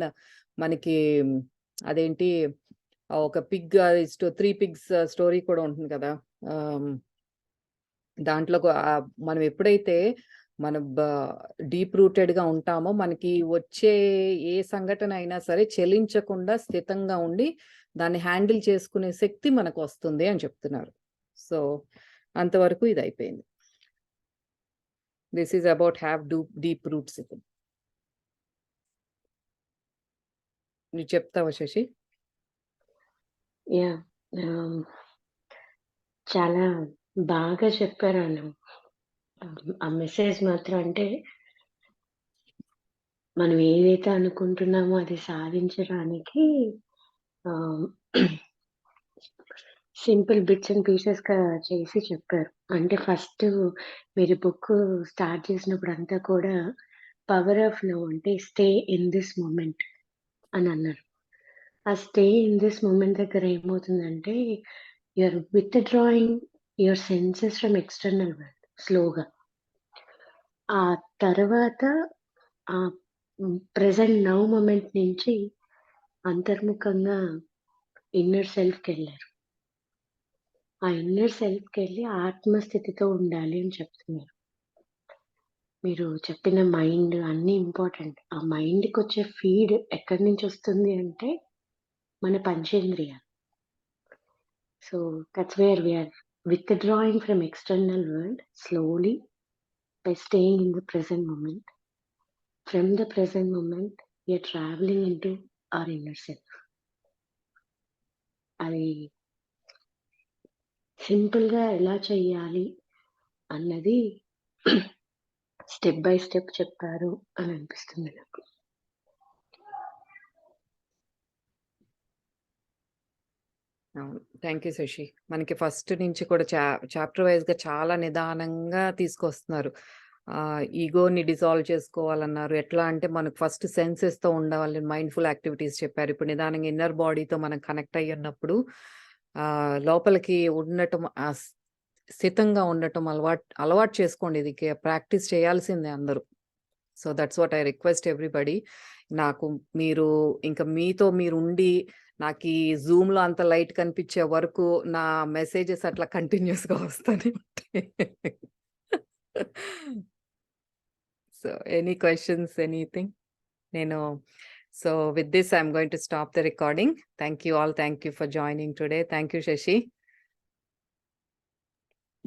మనకి అదేంటి ఒక పిగ్ 3 pigs స్టోరీ కూడా ఉంటుంది కదా, దాంట్లో మనం ఎప్పుడైతే మన డీప్ రూటెడ్ గా ఉంటామో మనకి వచ్చే ఏ సంఘటన అయినా సరే చెలించకుండా స్థితంగా ఉండి దాన్ని హ్యాండిల్ చేసుకునే శక్తి మనకు వస్తుంది అని చెప్తున్నారు. సో అంతవరకు ఇది అయిపోయింది. This is about have deep roots. నువ్వు చెప్తావా శశి? యా, చాలా బాగా చెప్పారు. ఆ మెసేజ్ మాత్రం అంటే మనం ఏదైతే అనుకుంటున్నామో అది సాధించడానికి సింపుల్ బిట్స్ అండ్ పీసెస్‌గా చేసి చెప్పారు. అంటే ఫస్ట్ మీరు బుక్ స్టార్ట్ చేసినప్పుడంతా కూడా పవర్ ఆఫ్ నౌ అంటే స్టే ఇన్ దిస్ మొమెంట్ అని అన్నారు. ఆ స్టే ఇన్ దిస్ మొమెంట్ దగ్గర ఏమవుతుందంటే you're withdrawing your senses from external world స్లోగా. ఆ తర్వాత ప్రెజెంట్ నౌ మొమెంట్ నుంచి అంతర్ముఖంగా ఇన్నర్ సెల్ఫ్‌కెళ్లారు. ఆ ఇన్నర్ సెల్ఫ్‌కెళ్ళి ఆత్మస్థితితో ఉండాలి అని చెప్తున్నారు. మీరు చెప్పిన మైండ్ అన్నీ ఇంపార్టెంట్. ఆ మైండ్‌కొచ్చే ఫీడ్ ఎక్కడి నుంచొస్తుంది అంటే మన పంచేంద్రియాలు. So, that's where we are withdrawing from external world slowly by staying in the present moment. From the present moment we are traveling into our inner self. అది సింపుల్‌గా ఎలా చెయ్యాలి అన్నది స్టెప్ బై స్టెప్ చెప్పారు అని అనిపిస్తుంది నాకు. అవును. Thank you Shashi. మనకి ఫస్ట్ నుంచి కూడా చాప్టర్ వైస్‌గా చాలా నిదానంగా తీసుకొస్తున్నారు. ఈగోని డిసాల్వ్ చేసుకోవాలన్నారు. ఎట్లా అంటే మనకు ఫస్ట్ సెన్సెస్‌తో ఉండాలి. మైండ్‌ఫుల్ యాక్టివిటీస్ చెప్పారు. ఇప్పుడు నిదానంగా ఇన్నర్ బాడీతో మనం కనెక్ట్ అయ్యున్నప్పుడు లోపలికి ఉండటం స్థితంగా ఉండటం అలవాటు చేసుకోండి. ఇది ప్రాక్టీస్ చేయాల్సిందే అందరూ. So that's what I request everybody. నాకు మీరు ఇంకా మీతో మీరుండి నాకీ జూమ్‌లో అంత లైట్ కనిపించే వరకు నా మెసేజెస్ అట్లా కంటిన్యూయస్‌గా వస్తూనే ఉంటాయి. So any questions, anything? నేను so with this I am going to stop the recording. Thank you all. Thank you for joining today. Thank you Shashi.